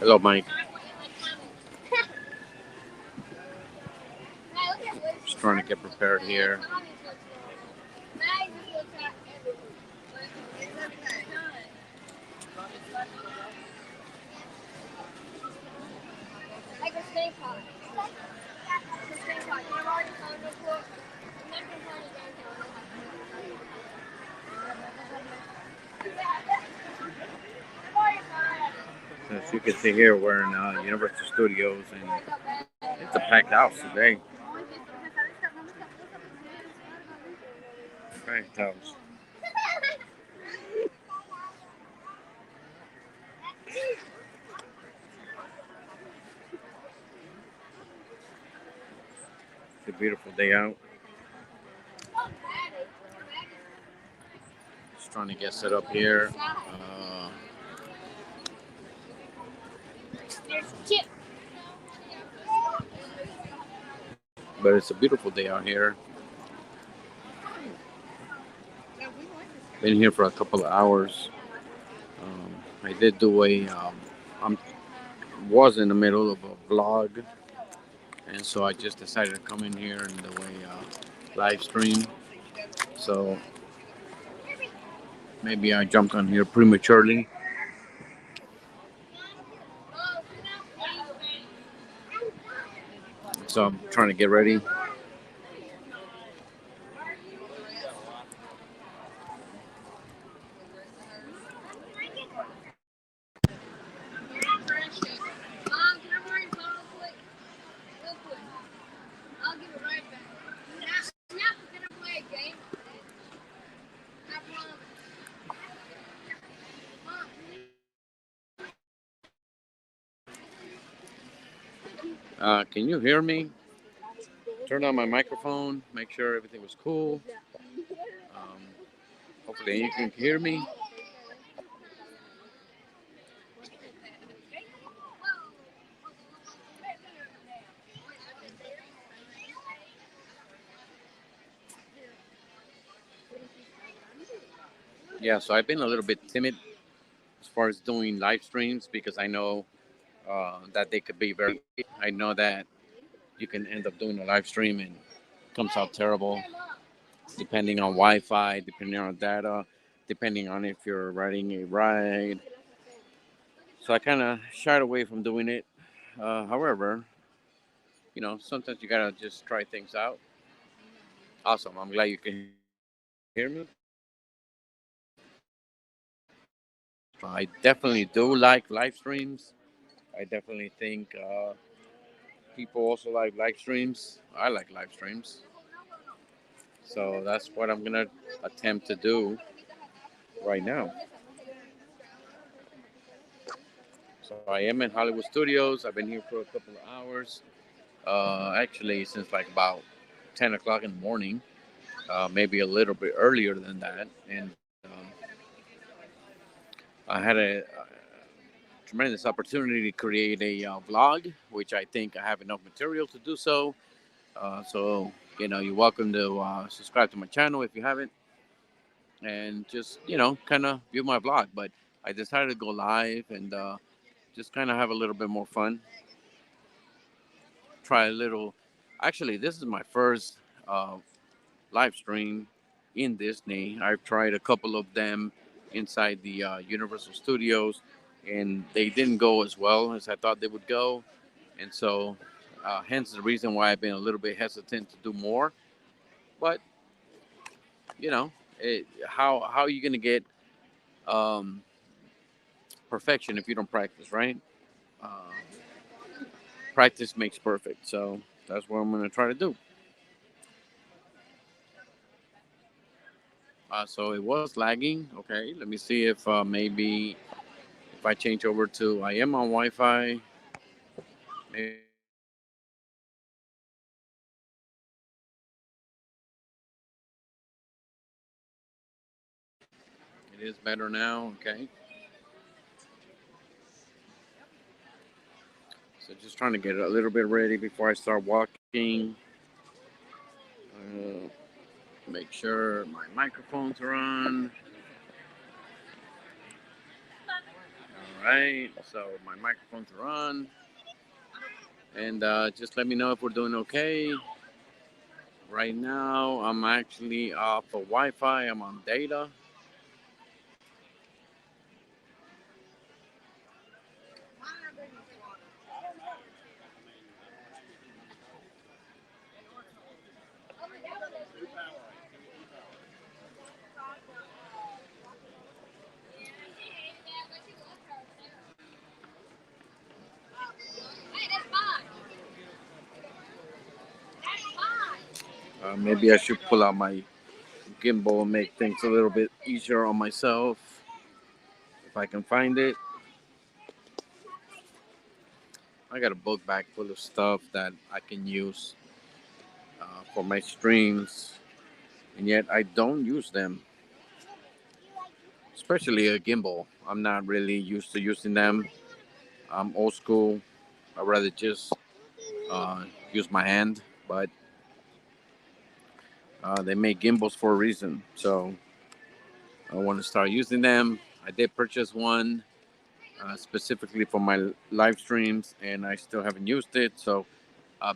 Hello, Mike. Just trying to get prepared here. As you can see here, we're in Universal Studios, and it's a packed house today. Packed house. It's a beautiful day out. Just trying to get set up here. But it's a beautiful day out here. Been here for a couple of hours. I did do I was in the middle of a vlog, and so I just decided to come in here and do a live stream. So maybe I jumped on here prematurely. So I'm trying to get ready. Can you hear me? Turn on my microphone. Make sure everything was cool. Um, Hopefully you can hear me. Yeah, so I've been a little bit timid as far as doing live streams because I know that they could be very. I know that you can end up doing a live stream and it comes out terrible, depending on Wi-Fi, depending on data, depending on if you're riding a ride. So I kind of shied away from doing it. However, sometimes you gotta just try things out. Awesome. I'm glad you can hear me. I definitely do like live streams. I definitely think people also like live streams. I like live streams. So that's what I'm going to attempt to do right now. So I am in Hollywood Studios. I've been here for a couple of hours. Actually, since like about 10 o'clock in the morning, maybe a little bit earlier than that. And I had a tremendous opportunity to create a vlog, which I think I have enough material to do so. You're welcome to subscribe to my channel if you haven't, and just kind of view my vlog. But I decided to go live and just kind of have a little bit more fun. Try a little. Actually, this is my first uh, live stream in Disney. I've tried a couple of them inside the Universal Studios, and they didn't go as well as I thought they would go. And so, hence the reason why I've been a little bit hesitant to do more. But you know, how are you gonna get um, perfection if you don't practice, right? Uh, Practice makes perfect. So that's what I'm gonna try to do. So it was lagging. Okay, let me see if maybe if I change over to I am on Wi-Fi, maybe it is better now. Okay, so just trying to get a little bit ready before I start walking. Uh, Make sure my microphones are on. right, so my microphones are on, and just let me know if we're doing okay. Right now, I'm actually off of Wi-Fi. I'm on data. Maybe I should pull out my gimbal and make things a little bit easier on myself if I can find it. I got a book bag full of stuff that I can use for my streams, and yet I don't use them, especially a gimbal. I'm not really used to using them. I'm old school. I'd rather just uh, use my hand, but they make gimbals for a reason. So I want to start using them. I did purchase one specifically for my live streams, and I still haven't used it. So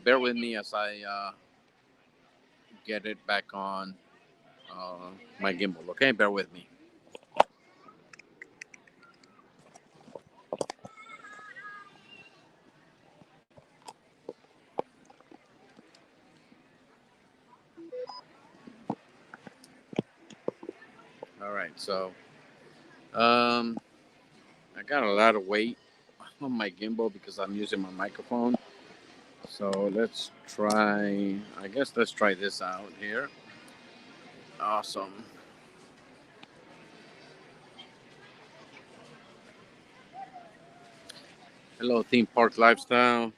bear with me as I get it back on my gimbal. Okay, bear with me. All right, so um, I got a lot of weight on my gimbal because I'm using my microphone. So let's try. I guess let's try this out here. Awesome. Hello, theme park lifestyle.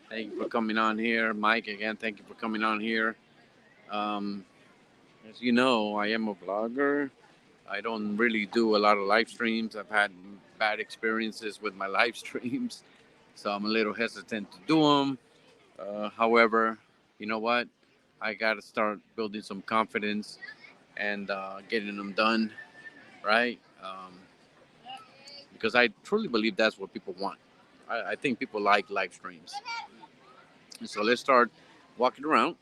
Thank you for coming on here, Mike. Again, thank you for coming on here. Um, as you know, I am a vlogger. I don't really do a lot of live streams. I've had bad experiences with my live streams, so I'm a little hesitant to do them. However, you know what? I got to start building some confidence and getting them done, right? Because I truly believe that's what people want. I think people like live streams. So let's start walking around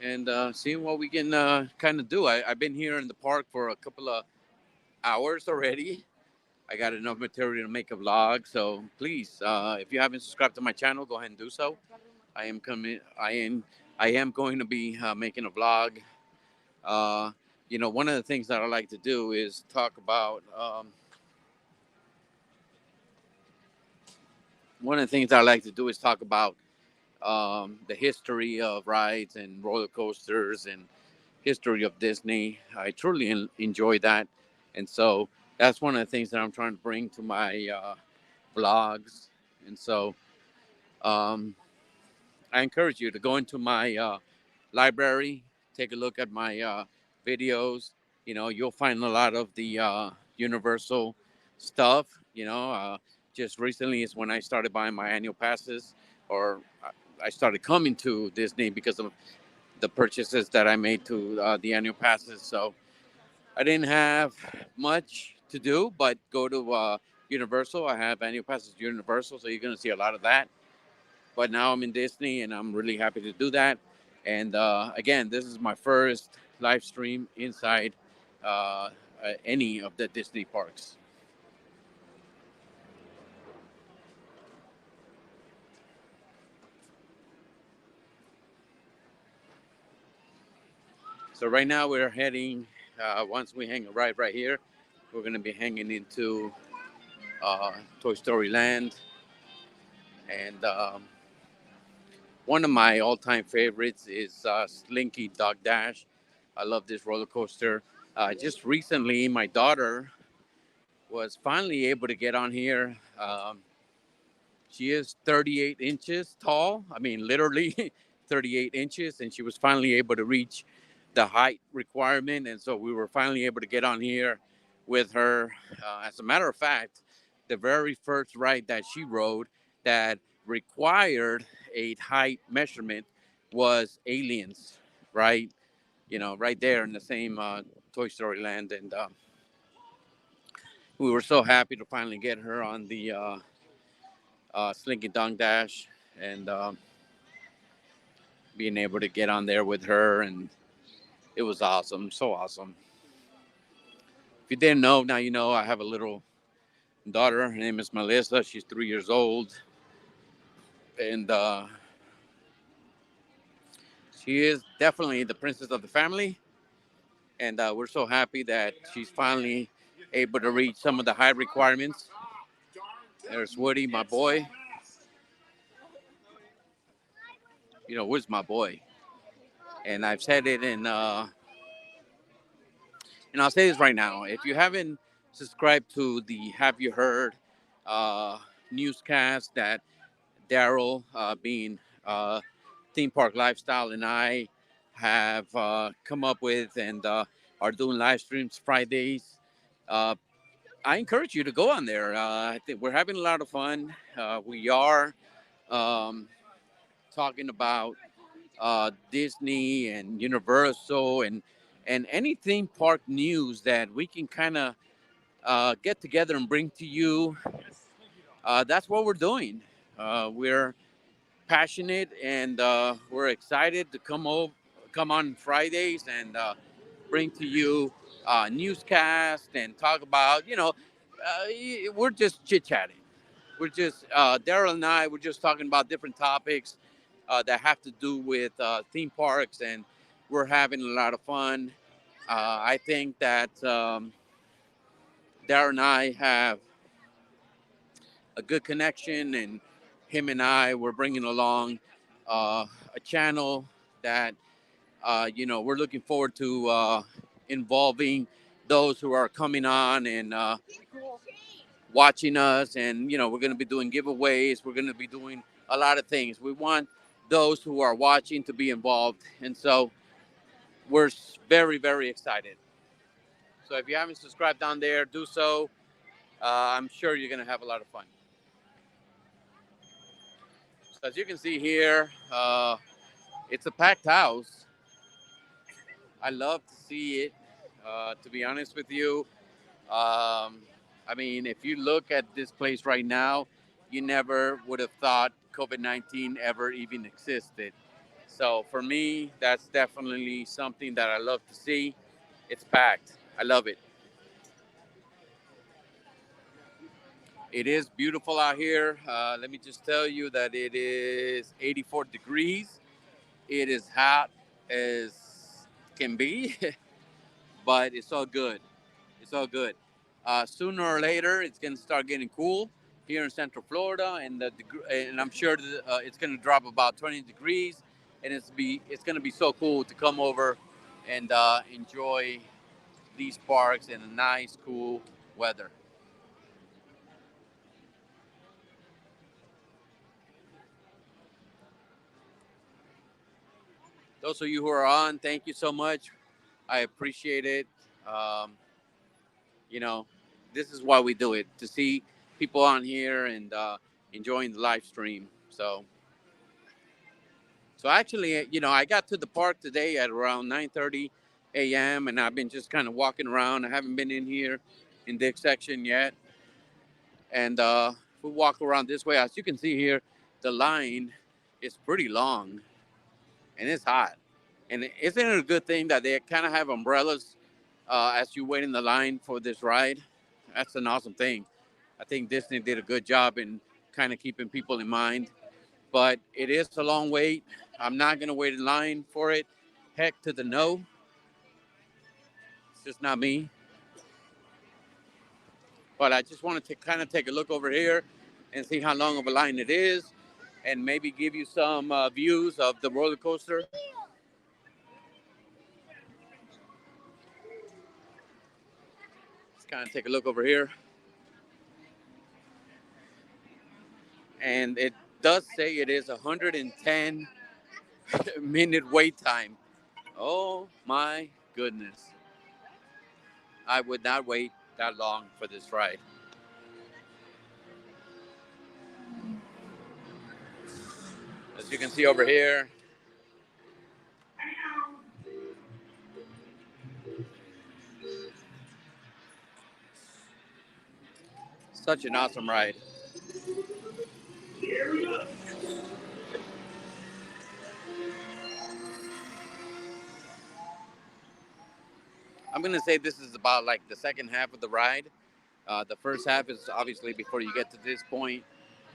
and seeing what we can kind of do. I've been here in the park for a couple of hours already. I got enough material to make a vlog. So please, if you haven't subscribed to my channel, go ahead and do so. I am coming. I am going to be making a vlog. Uh, one of the things that I like to do is talk about. One of the things I like to do is talk about the history of rides and roller coasters and history of Disney. I truly enjoy that, and so that's one of the things that I'm trying to bring to my vlogs. And so um, I encourage you to go into my library, take a look at my videos. You'll find a lot of the Universal stuff. Just recently is when I started buying my annual passes, or I started coming to Disney because of the purchases that I made to the annual passes. So I didn't have much to do but go to Universal. I have annual passes to Universal, so you're going to see a lot of that. But now I'm in Disney, and I'm really happy to do that. And again, this is my first live stream inside any of the Disney parks. So right now we're heading. Once we hang a ride right here, we're going to be hanging into Toy Story Land, and one of my all-time favorites is Slinky Dog Dash. I love this roller coaster. Just recently, my daughter was finally able to get on here. She is 38 inches tall. I mean, literally 38 inches. And she was finally able to reach the height requirement. And so we were finally able to get on here with her. As a matter of fact, the very first ride that she rode that required a height measurement was Aliens, right? Right there in the same Toy Story Land. And We were so happy to finally get her on the Slinky Dog Dash, and being able to get on there with her, and it was awesome, so awesome. If you didn't know, now you know. I have a little daughter. Her name is Melissa. She's 3 years old, and she is definitely the princess of the family. And we're so happy that she's finally able to reach some of the high requirements. There's Woody, my boy. You know, Wood's my boy, and I've said it, and I'll say this right now. If you haven't subscribed to the Have You Heard uh, newscast that Daryl, being uh, Theme Park Lifestyle, and I have come up with, and are doing live streams Fridays, uh, I encourage you to go on there. I think we're having a lot of fun. We are um, talking about Disney and Universal, and any theme park news that we can kind of get together and bring to you. That's what we're doing. We're passionate, and we're excited to come on Fridays, and bring to you newscast and talk about. We're just chit chatting. We're just Daryl and I. We're just talking about different topics that have to do with theme parks, and we're having a lot of fun. I think that Daryl and I have a good connection, and him and I were bringing along a channel that we're looking forward to involving those who are coming on and watching us, and we're going to be doing giveaways. We're going to be doing a lot of things. We want those who are watching to be involved, and so we're very, very excited. So if you haven't subscribed down there, do so. I'm sure you're going to have a lot of fun. So as you can see here, it's a packed house. I love to see it. To be honest with you, I mean, if you look at this place right now, you never would have thought COVID-19 ever even existed. So for me, that's definitely something that I love to see. It's packed. I love it. It is beautiful out here. Let me just tell you that it is 84 degrees. It is hot as can be, but it's all good. It's all good. Sooner or later, it's going to start getting cool here in Central Florida, and I'm sure that, it's going to drop about 20 degrees, and it's going to be so cool to come over and enjoy these parks in a nice, cool weather. Those of you who are on, thank you so much. I appreciate it. Um, you know, this is why we do it, to see people on here and enjoying the live stream. So actually, I got to the park today at around 9:30 a.m. and I've been just kind of walking around. I haven't been in here in this section yet, and we walk around this way. As you can see here, the line is pretty long and it's hot. And isn't it a good thing that they kind of have umbrellas as you wait in the line for this ride? That's an awesome thing. I think Disney did a good job in kind of keeping people in mind. But it is a long wait. I'm not going to wait in line for it. Heck to the no. It's just not me. But I just wanted to kind of take a look over here and see how long of a line it is, and maybe give you some views of the roller coaster. Let's kind of take a look over here. And it does say it is 110-minute wait time. Oh my goodness. I would not wait that long for this ride. As you can see over here, Such an awesome ride. I'm gonna say this is about like the second half of the ride. The first half is obviously before you get to this point.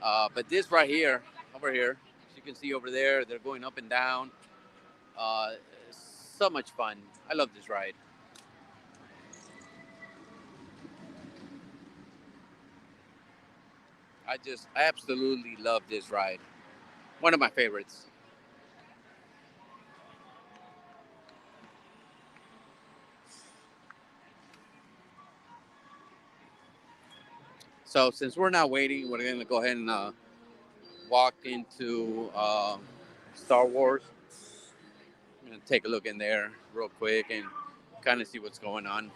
But this right here, over here, as you can see over there, they're going up and down. Uh, so much fun. I love this ride. I just absolutely love this ride. One of my favorites. So since we're not waiting, we're gonna go ahead and walk into Star Wars. I'm gonna take a look in there real quick and kind of see what's going on.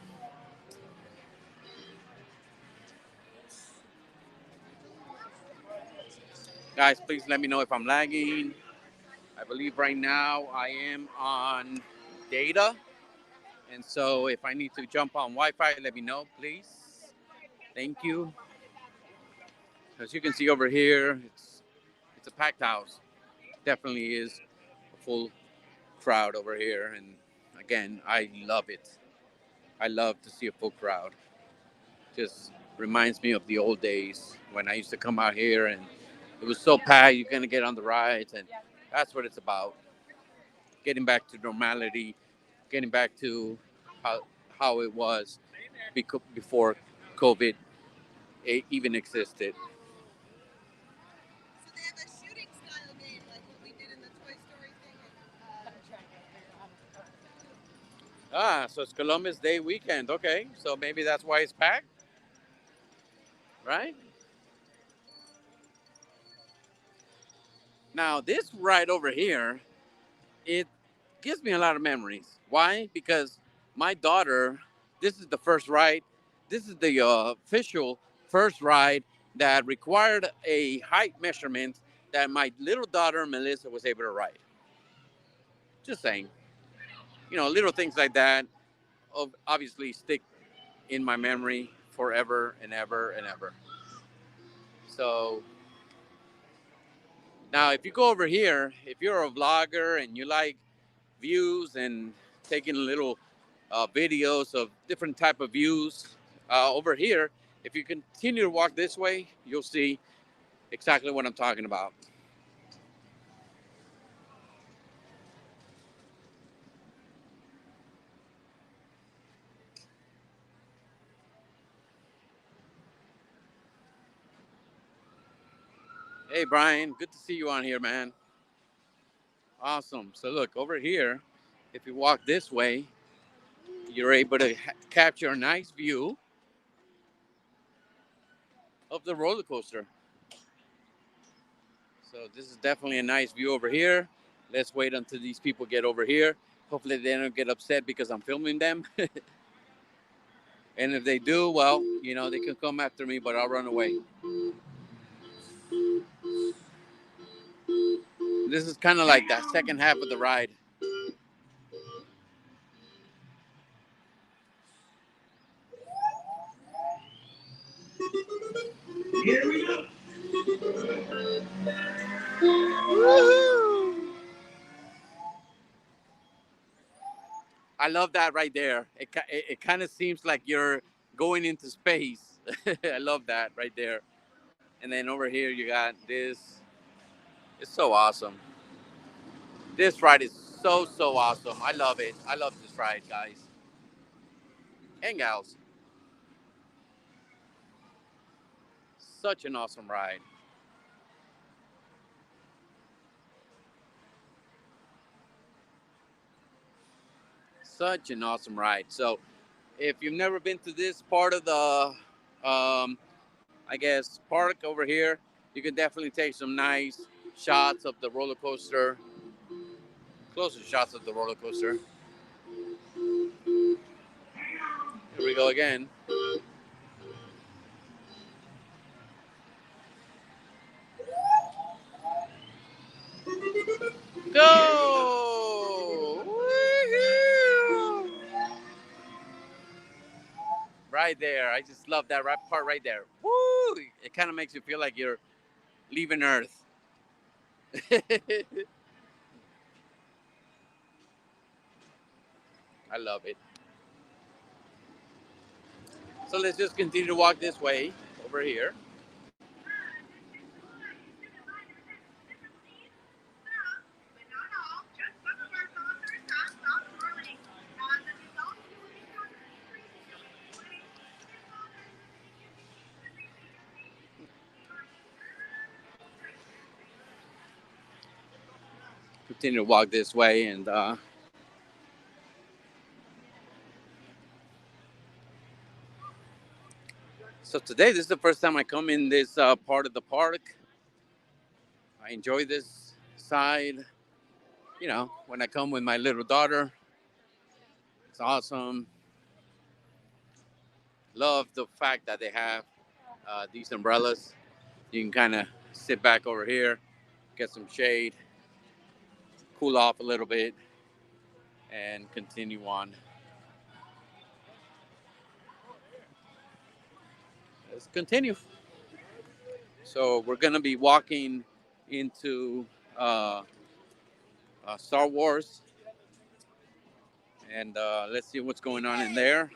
Guys, please let me know if I'm lagging. I believe right now I am on data. And so if I need to jump on Wi Fi, let me know, please. Thank you. As you can see over here, it's a packed house. Definitely is a full crowd over here. And again, I love it. I love to see a full crowd. Just reminds me of the old days when I used to come out here and it was so packed. You're gonna get on the rides, and that's what it's about. Getting back to normality, getting back to how how it was before COVID even existed. Ah, so it's Columbus Day weekend. Okay, so maybe that's why it's packed, right? Now this ride over here, it gives me a lot of memories. Why? Because my daughter, this is the first ride. This is the official first ride that required a height measurement that my little daughter Melissa was able to ride. Just saying, little things like that obviously stick in my memory forever and ever and ever. So now, if you go over here, if you're a vlogger and you like views and taking little videos of different type of views over here, if you continue to walk this way, you'll see exactly what I'm talking about. Hey, Brian, good to see you on here, man. Awesome. So look, over here, if you walk this way, you're able to capture a nice view of the roller coaster. So this is definitely a nice view over here. Let's wait until these people get over here. Hopefully they don't get upset because I'm filming them. And if they do, well, they can come after me, but I'll run away. This is kind of like that second half of the ride. Here we go. Woo-hoo! I love that right there. It kind of seems like you're going into space. I love that right there. And then over here you got this. It's so awesome. This ride is so awesome. I love it. I love this ride, guys and gals. Such an awesome ride. Such an awesome ride. So, if you've never been to this part of the, I guess, park over here, you can definitely take some nice shots of the roller coaster, closer shots of the roller coaster. Here we go again. Go! Woo-hoo! right there. I just love that right part right there. Woo! It kind of makes you feel like you're leaving Earth. I love it. So let's just continue to walk this way over here. Continue to walk this way, and so today this is the first time I come in this part of the park. I enjoy this side. You know, when I come with my little daughter, it's awesome. Love the fact that they have these umbrellas. You can kind of sit back over here, get some shade, cool off a little bit, and continue on. Let's continue. So we're gonna be walking into uh, Star Wars, and let's see what's going on in there.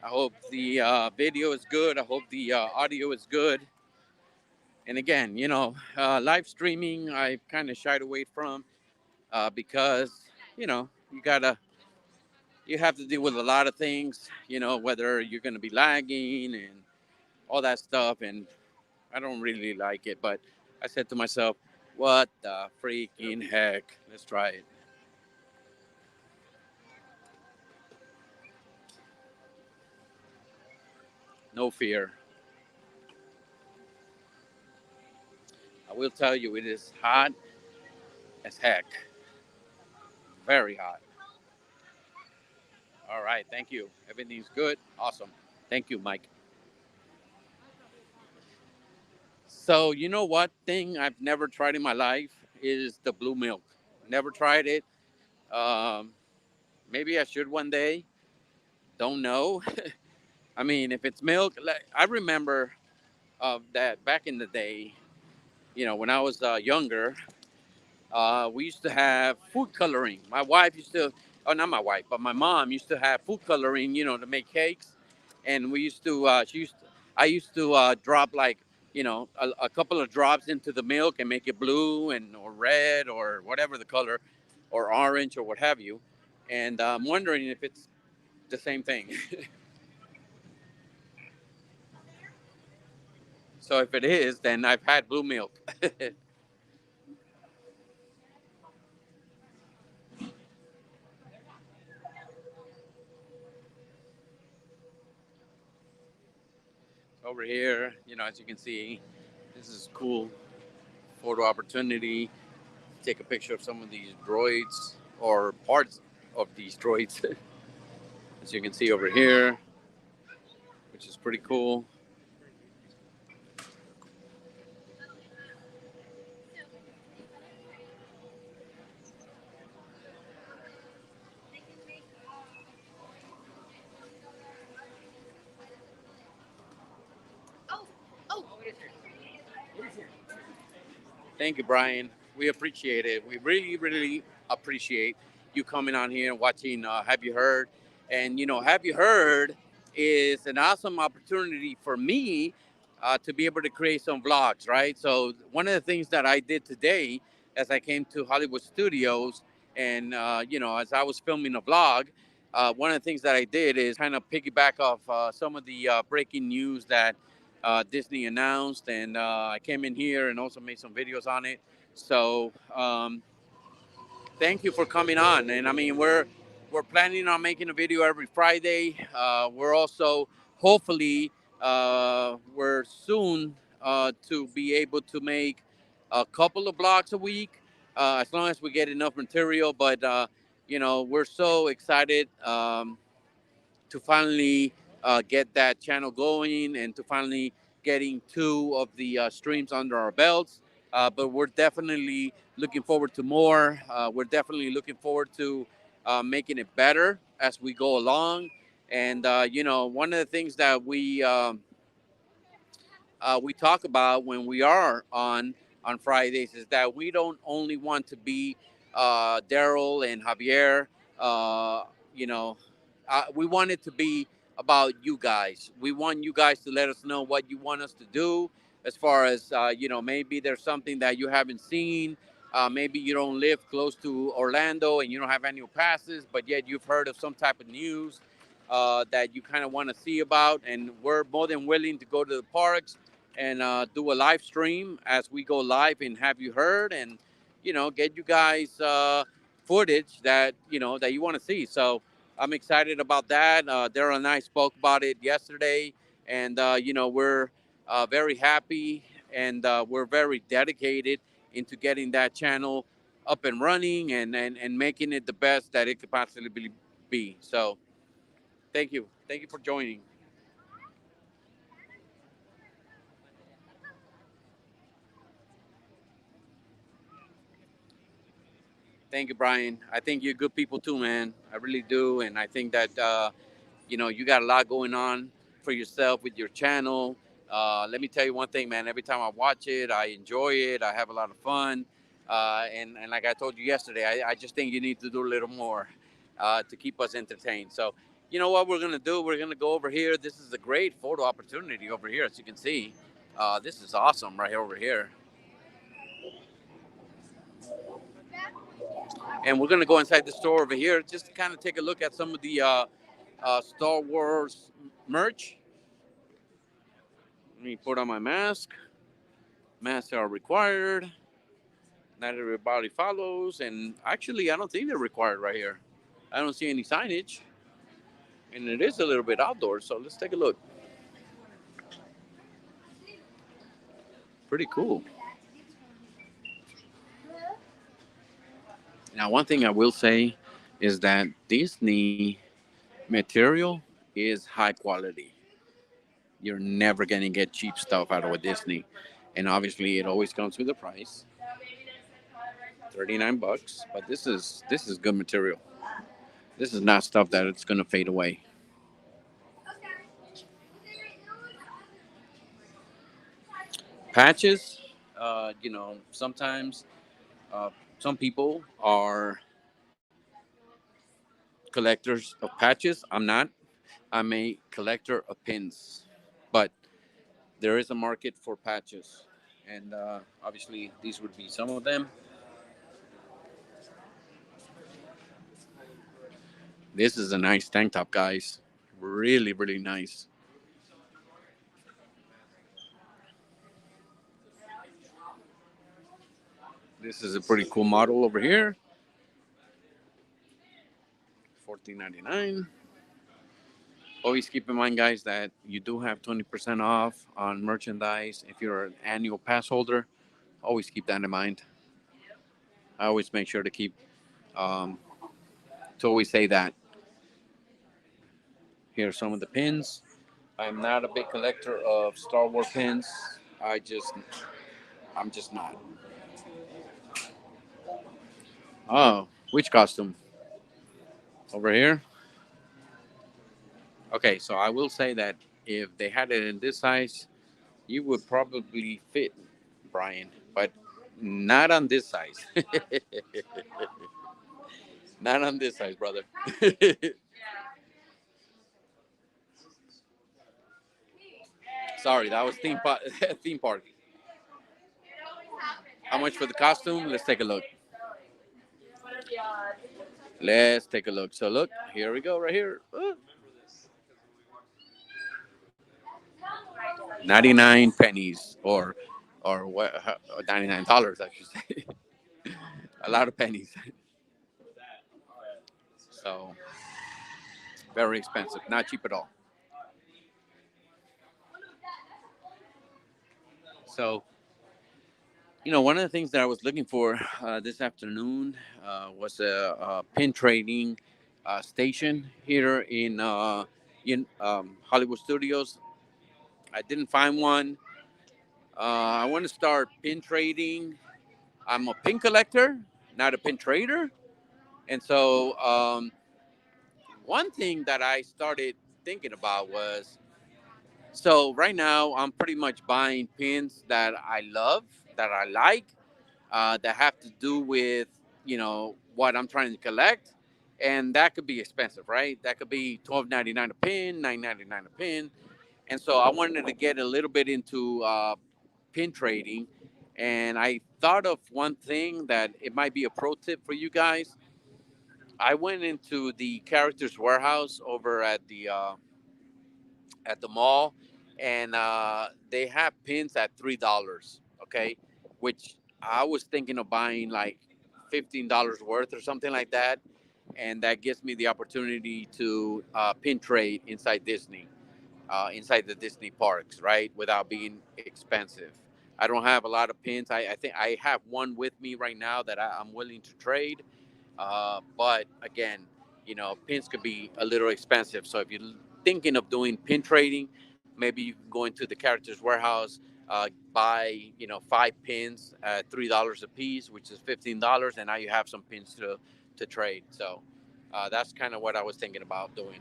I hope the video is good. I hope the audio is good. And again, live streaming I kind of shied away from because you have to deal with a lot of things. Whether you're going to be lagging and all that stuff, and I don't really like it. But I said to myself, "What the freaking heck? Let's try it. No fear." I will tell you, it is hot as heck. Very hot. All right, thank you. Everything's good. Awesome. Thank you, Mike. So, you know what thing I've never tried in my life is the blue milk. Never tried it. Um, Maybe I should one day. Don't know. I mean, if it's milk, like, I remember that back in the day, when I was younger, we used to have food coloring. My wife used to, oh, not my wife, but my mom used to have food coloring, to make cakes. And we used to, I used to drop like, a couple of drops into the milk and make it blue and or red or whatever the color, or orange or what have you. And I'm wondering if it's the same thing. So if it is, then I've had blue milk. Over here, as you can see, this is cool photo opportunity. Take a picture of some of these droids or parts of these droids, as you can see over here, which is pretty cool. Thank you, Brian. We appreciate it. We really, really appreciate you coming on here and watching Have You Heard? And, Have You Heard is an awesome opportunity for me to be able to create some vlogs, right? So, one of the things that I did today as I came to Hollywood Studios and, as I was filming a vlog, one of the things that I did is kind of piggyback off some of the breaking news that Disney announced, and I came in here and also made some videos on it. So thank you for coming on. And I mean, we're planning on making a video every Friday. We're also hopefully we're soon to be able to make a couple of vlogs a week, as long as we get enough material. But we're so excited. To finally get that channel going and to finally getting two of the streams under our belts. but we're definitely looking forward to more. We're definitely looking forward to making it better as we go along. And one of the things that we talk about when we are on Fridays is that we don't only want to be Daryl and Javier. Uh, you know, we want it to be about you guys. We want you guys to let us know what you want us to do. As far as maybe there's something that you haven't seen. Maybe you don't live close to Orlando and you don't have annual passes, but yet you've heard of some type of news that you kind of want to see about, and we're more than willing to go to the parks and do a live stream as we go live and have you heard, and get you guys footage that that you want to see. So I'm excited about that. Daryl and I spoke about it yesterday, and we're very happy, and we're very dedicated into getting that channel up and running, and making it the best that it could possibly be. So thank you for joining. Thank you, Brian. I think you're good people too, man. I really do, and I think that you got a lot going on for yourself with your channel. Let me tell you one thing, man. Every time I watch it, I enjoy it. I have a lot of fun, and like I told you yesterday, I just think you need to do a little more to keep us entertained. So, you know what we're gonna do? We're gonna go over here. This is a great photo opportunity over here, as you can see. This is awesome right here over here, and we're gonna go inside the store over here just to kind of take a look at some of the Star Wars merch. Let me put on my mask. Masks are required. Not everybody follows, and actually, I don't think they're required right here. I don't see any signage, and it is a little bit outdoors. So let's take a look. Pretty cool. Now, one thing I will say is that Disney material is high quality. You're never gonna get cheap stuff out of a Disney, and obviously, it always comes with a price, $39. But this is good material. This is not stuff that it's gonna fade away. Patches, sometimes uh, some people are collectors of patches. I'm not. I'm a collector of pins, but there is a market for patches, and obviously these would be some of them. This is a nice tank top, guys. Really, really nice. This is a pretty cool model over here. 14.99. Always keep in mind, guys, that you do have 20% off on merchandise if you're an annual pass holder. Always keep that in mind. I always make sure um, to always say that. Here are some of the pins. I'm not a big collector of Star Wars pins. I just, I'm just not. Oh, which costume? Over here? Okay, so I will say that if they had it in this size, you would probably fit, Brian, but not on this size. Not on this size, brother. Sorry, that was theme park. How much for the costume? Let's take a look. Let's take a look. So look, here we go, right here. 99 pennies, or what? $99, I should say. A lot of pennies. So very expensive, not cheap at all. So one of the things that I was looking for this afternoon was a pin trading station here in Hollywood Studios. I didn't find one. I want to start pin trading. I'm a pin collector, not a pin trader. And so, one thing that I started thinking about was, so right now I'm pretty much buying pins that I love, that I like, that have to do with, what I'm trying to collect. And that could be expensive, right? That could be $12.99 a pin, $9.99 a pin. And so I wanted to get a little bit into pin trading. And I thought of one thing that it might be a pro tip for you guys. I went into the Characters Warehouse over at the mall, and they have pins at $3. Okay, which I was thinking of buying like $15 worth or something like that, and that gives me the opportunity to pin trade inside Disney, inside the Disney parks, right, without being expensive. I don't have a lot of pins. I think I have one with me right now that I'm willing to trade, but again, pins could be a little expensive. So if you're thinking of doing pin trading, maybe you can go into the Characters Warehouse, buy five pins at $3 a piece, which is $15, and now you have some pins to trade. So that's kind of what I was thinking about doing.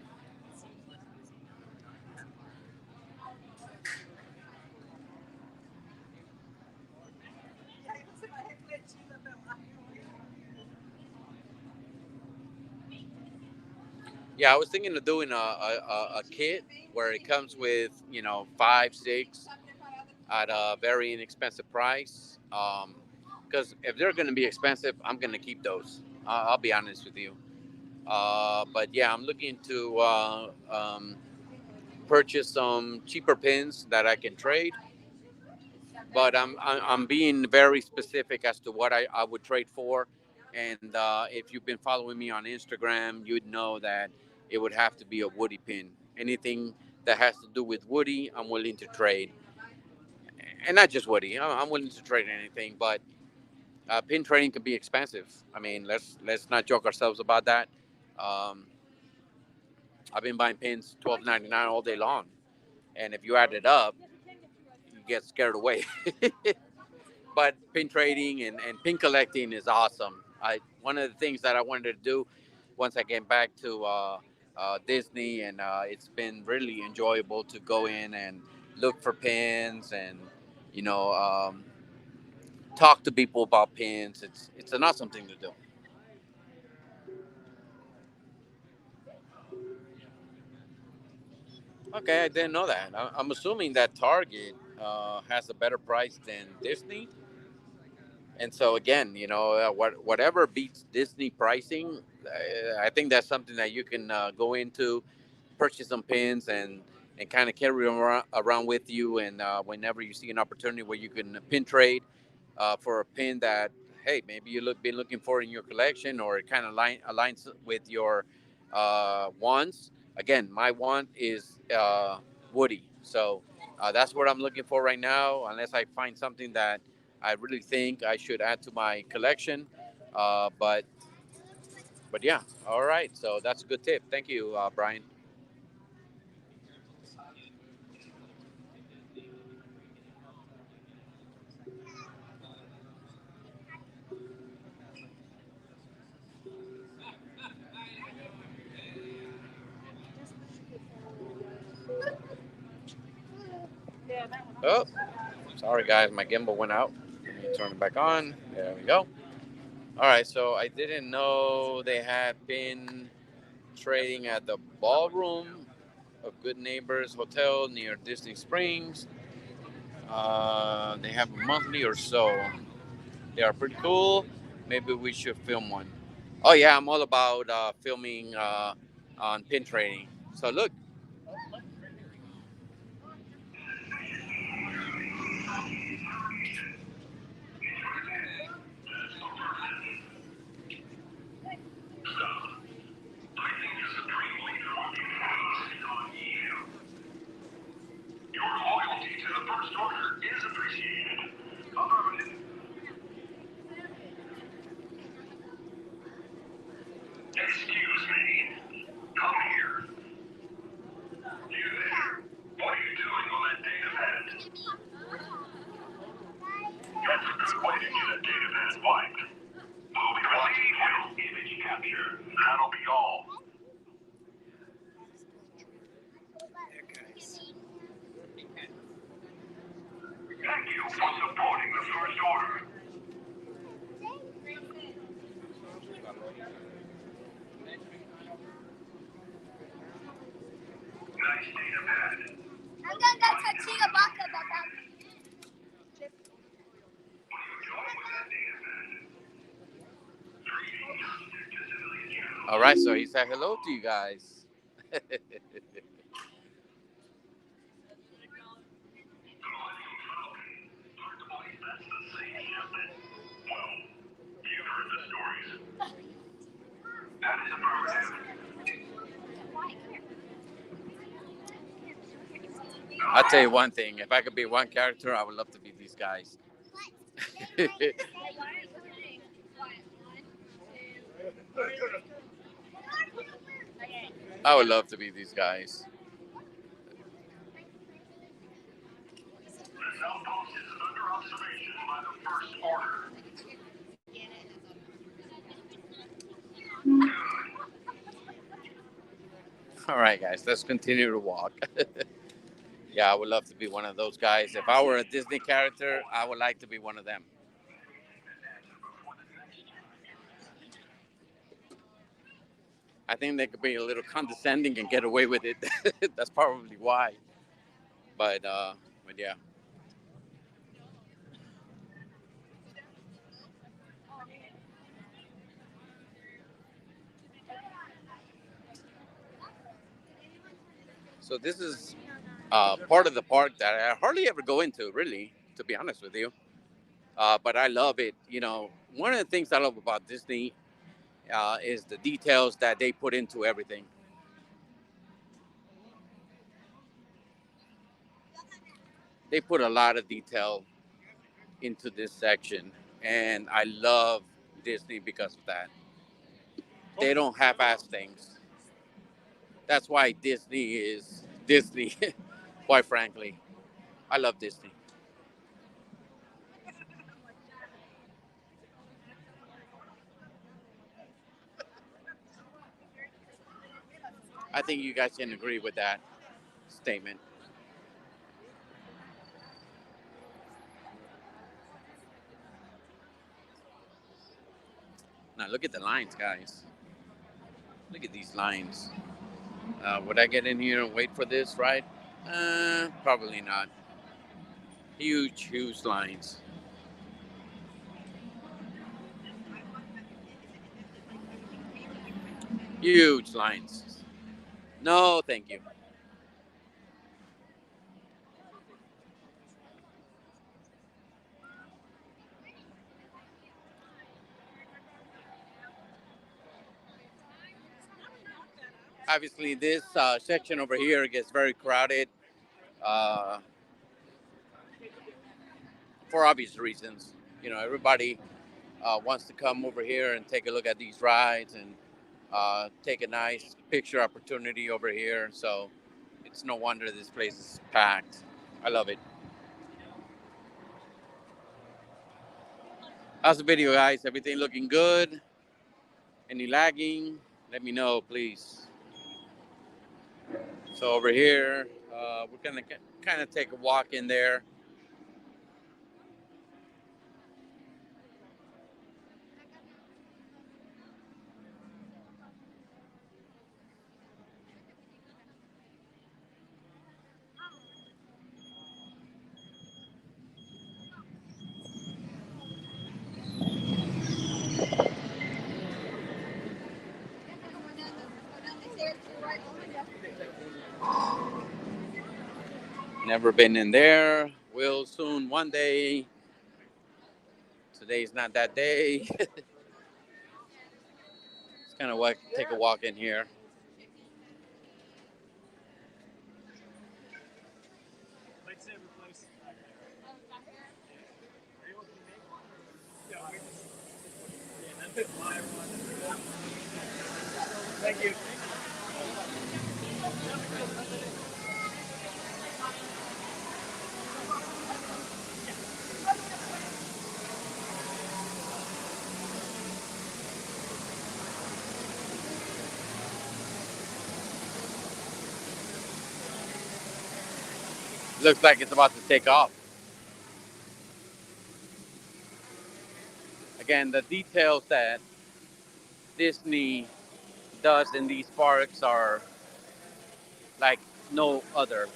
Yeah, I was thinking of doing a kit where it comes with five, six at a very inexpensive price. Because if they're going to be expensive, I'm going to keep those. I'll be honest with you. But yeah, I'm looking to purchase some cheaper pins that I can trade. But I'm being very specific as to what I would trade for. And if you've been following me on Instagram, you'd know that it would have to be a Woody pin. Anything that has to do with Woody, I'm willing to trade, and not just Woody. I'm willing to trade anything, but pin trading can be expensive. I mean, let's not joke ourselves about that. Um, I've been buying pins $12.99 all day long, and if you add it up, you get scared away. But pin trading and pin collecting is awesome. One of the things that I wanted to do once I came back to Disney, and it's been really enjoyable to go in and look for pins and you know um, talk to people about pins. It's an awesome thing to do. Okay, I didn't know that. I'm assuming that Target has a better price than Disney. And so again, whatever beats Disney pricing, I think that's something that you can go into, purchase some pins, and kind of carry them around with you. And whenever you see an opportunity where you can pin trade for a pin that, hey, maybe been looking for in your collection, or it kind of aligns with your wants. Again, my want is Woody, so that's what I'm looking for right now. Unless I find something that I really think I should add to my collection, but yeah, all right. So that's a good tip. Thank you, Brian. Oh, sorry guys, my gimbal went out. Let me turn it back on. There we go. All right, so I didn't know they had been trading at the ballroom of Good Neighbors Hotel near Disney Springs. They have a monthly or so. They are pretty cool. Maybe we should film one. Oh yeah, I'm all about filming on pin trading. So look, way to get a data pad wiped. Image capture. That'll be all. Thank you for supporting the First Order. Nice data pad. I'm gonna go touch you about that. All right, so he said hello to you guys. You've heard the stories. That is affirmative. I'll tell you one thing. If I could be one character, I would love to be these guys. I would love to be these guys. The outpost is under observation by the First Order. All right, guys, let's continue to walk. Yeah, I would love to be one of those guys. If I were a Disney character, I would like to be one of them. I think they could be a little condescending and get away with it. That's probably why. But yeah. So this is part of the park that I hardly ever go into, really, to be honest with you. But I love it. You know, one of the things I love about Disney is the details that they put into everything. They put a lot of detail into this section, and I love Disney because of that. They don't half-ass things. That's why Disney is Disney. Quite frankly, I love Disney. I think you guys can agree with that statement. Now look at the lines, guys. Look at these lines. Would I get in here and wait for this ride? Probably not. Huge, huge lines. Huge lines. No, thank you. Obviously, this section over here gets very crowded uh, for obvious reasons. You know, everybody wants to come over here and take a look at these rides and take a nice picture opportunity over here. So it's no wonder this place is packed. I love it. How's the video, guys? Everything looking good? Any lagging? Let me know, please. So over here, we're gonna kind of take a walk in there. Never been in there. Will soon one day. Today's not that day. It's kind of like take a walk in here. Thank you. Looks like it's about to take off. Again, the details that Disney does in these parks are like no other.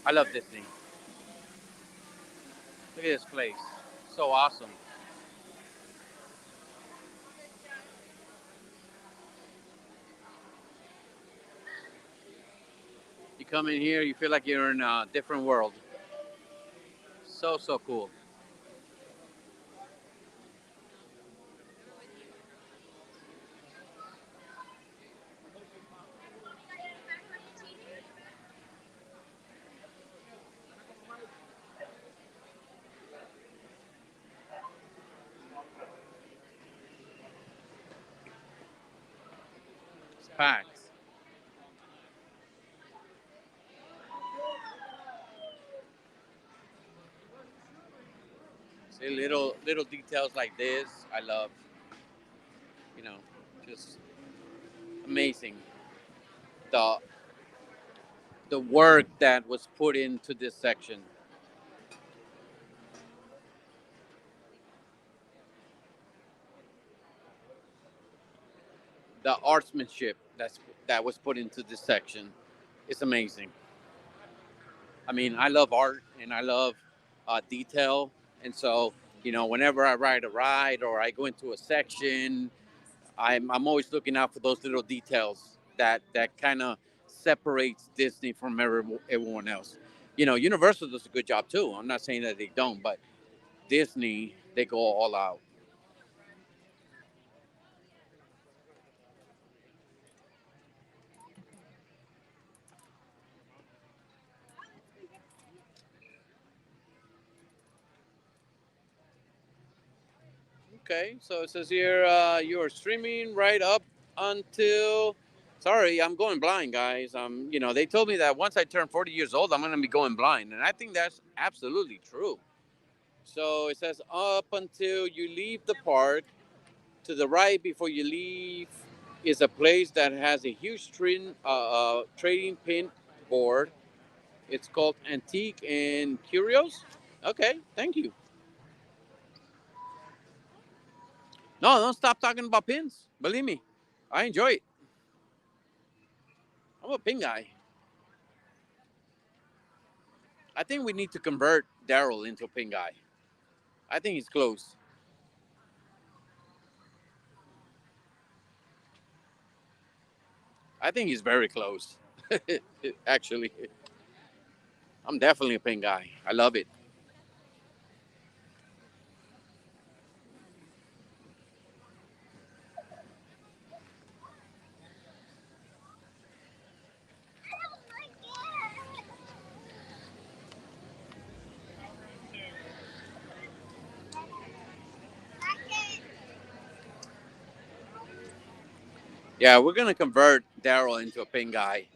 I love Disney. Look at this place. So awesome. You come in here, you feel like you're in a different world. So, so cool. It's packed. See, little details like this, I love. You know, just amazing. The the work that was put into this section, the artsmanship that was put into this section, is amazing. I mean, I love art and I love detail, and so whenever I ride a ride or I go into a section, I'm always looking out for those little details that kind of separates Disney from everyone else. Universal does a good job too. I'm not saying that they don't, but Disney, they go all out. Okay, so it says here you are streaming right up until. Sorry, I'm going blind, guys. They told me that once I turn 40 years old, I'm going to be going blind, and I think that's absolutely true. So it says up until you leave the park. To the right, before you leave, is a place that has a huge trading pin board. It's called Antique and Curios. Okay, thank you. No, don't stop talking about pins. Believe me, I enjoy it. I'm a pin guy. I think we need to convert Daryl into a pin guy. I think he's close. I think he's very close. Actually, I'm definitely a pin guy. I love it. Yeah, we're gonna convert Daryl into a pin guy,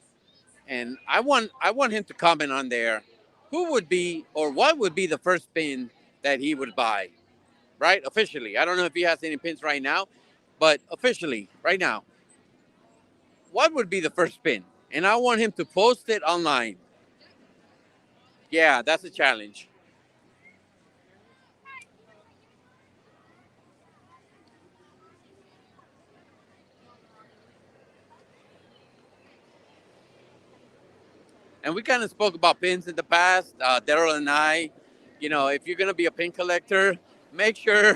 and I want him to comment on there. Who would be or what would be the first pin that he would buy? Right, officially. I don't know if he has any pins right now, but officially, right now, what would be the first pin? And I want him to post it online. Yeah, that's a challenge. And we kind of spoke about pins in the past, Daryl and I. If you're gonna be a pin collector, make sure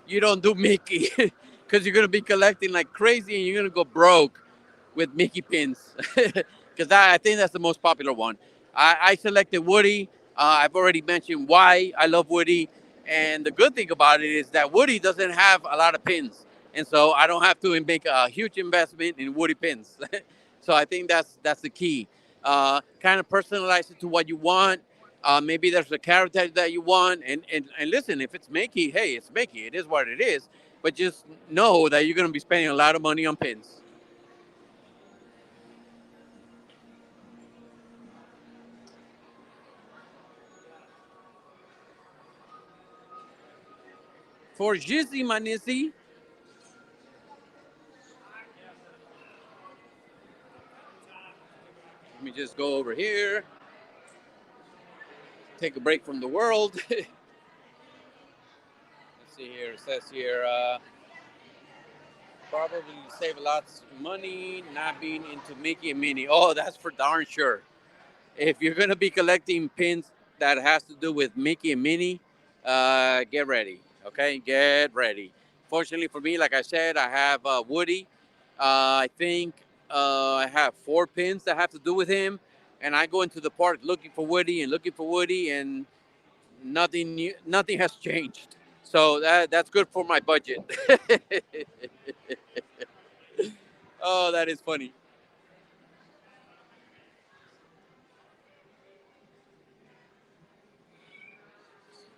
you don't do Mickey, because you're gonna be collecting like crazy and you're gonna go broke with Mickey pins. Because I think that's the most popular one. I selected Woody. I've already mentioned why I love Woody, and the good thing about it is that Woody doesn't have a lot of pins, and so I don't have to make a huge investment in Woody pins. So I think that's the key. Kind of personalize it to what you want. Maybe there's a character that you want, and listen, if it's Mickey, hey, it's Mickey. It is what it is. But just know that you're going to be spending a lot of money on pins. For Jizzy Manizzi, let me just go over here. take a break from the world. Let's see here. It says here, probably save a lot of money not being into Mickey and Minnie. Oh, that's for darn sure. If you're gonna be collecting pins that has to do with Mickey and Minnie, get ready. Okay, get ready. Fortunately for me, like I said, I have Woody. I think I have 4 pins that have to do with him, and I go into the park looking for Woody and looking for Woody, and nothing has changed. So that's good for my budget. Oh, that is funny.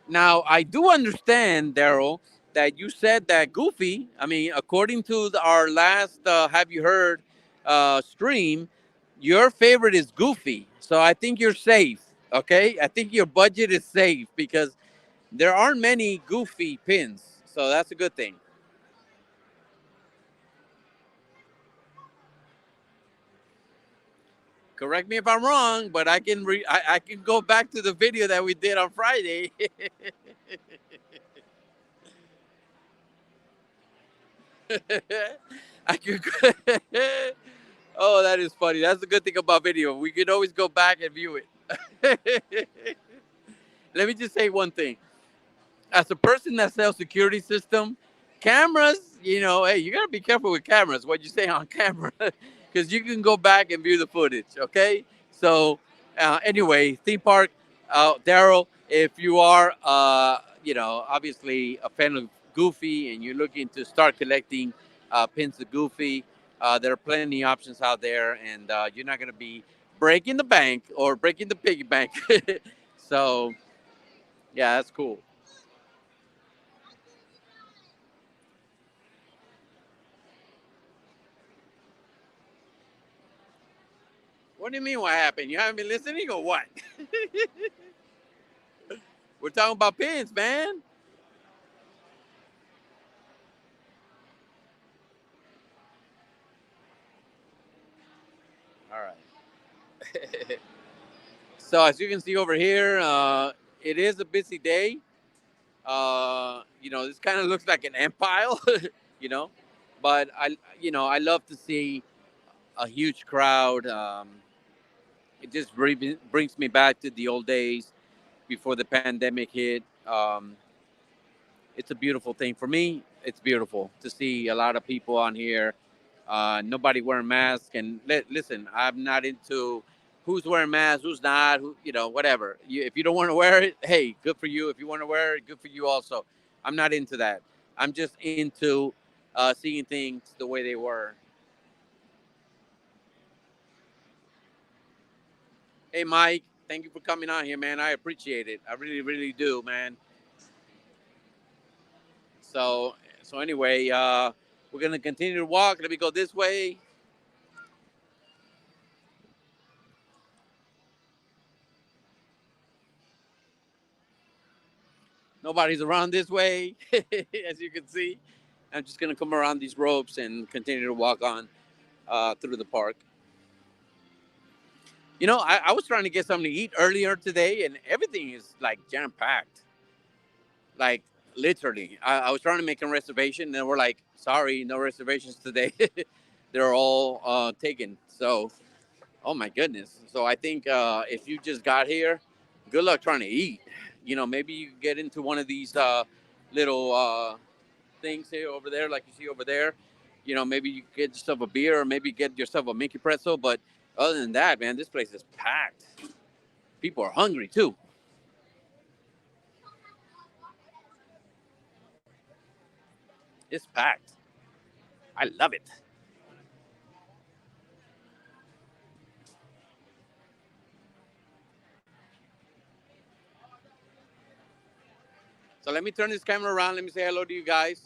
Now, I do understand, Daryl, that you said that Goofy, I mean, according to our last Have You Heard stream, your favorite is Goofy. So I think you're safe, okay? I think your budget is safe because there aren't many Goofy pins. So that's a good thing. Correct me if I'm wrong, but I can go back to the video that we did on Friday. I could. Oh, that is funny. That's the good thing about video. We can always go back and view it. Let me just say one thing. As a person that sells security system, cameras, hey, you gotta be careful with cameras. What you say on camera, because you can go back and view the footage. Okay. So, anyway, theme park, Daryl. If you are, obviously a fan of Goofy and you're looking to start collecting pins of Goofy, there are plenty of options out there, and you're not gonna be breaking the bank or breaking the piggy bank. So, yeah, that's cool. What do you mean? What happened? You haven't been listening or what? We're talking about pins, man. All right. So as you can see over here, it is a busy day. This kind of looks like an empire, you know, but I love to see a huge crowd. It just brings me back to the old days before the pandemic hit. It's a beautiful thing for me. It's beautiful to see a lot of people on here. Nobody wearing masks. And listen, I'm not into who's wearing masks, who's not, whatever. If you don't want to wear it, hey, good for you. If you want to wear it, good for you also. I'm not into that. I'm just into seeing things the way they were. Hey, Mike, thank you for coming on here, man. I appreciate it. I really, really do, man. So, so anyway, we're gonna continue to walk. Let me go this way. Nobody's around this way, as you can see. I'm just gonna come around these ropes and continue to walk on through the park. I was trying to get something to eat earlier today, and everything is like jam packed. Like literally, I was trying to make a reservation, and we're like, "Sorry, no reservations today. They're all taken." So, oh my goodness. So I think if you just got here, good luck trying to eat. Maybe you get into one of these little things here over there, like you see over there. Maybe you get yourself a beer or maybe get yourself a Mickey pretzel. But other than that, man, this place is packed. People are hungry too. It's packed. I love it. So let me turn this camera around. Let me say hello to you guys.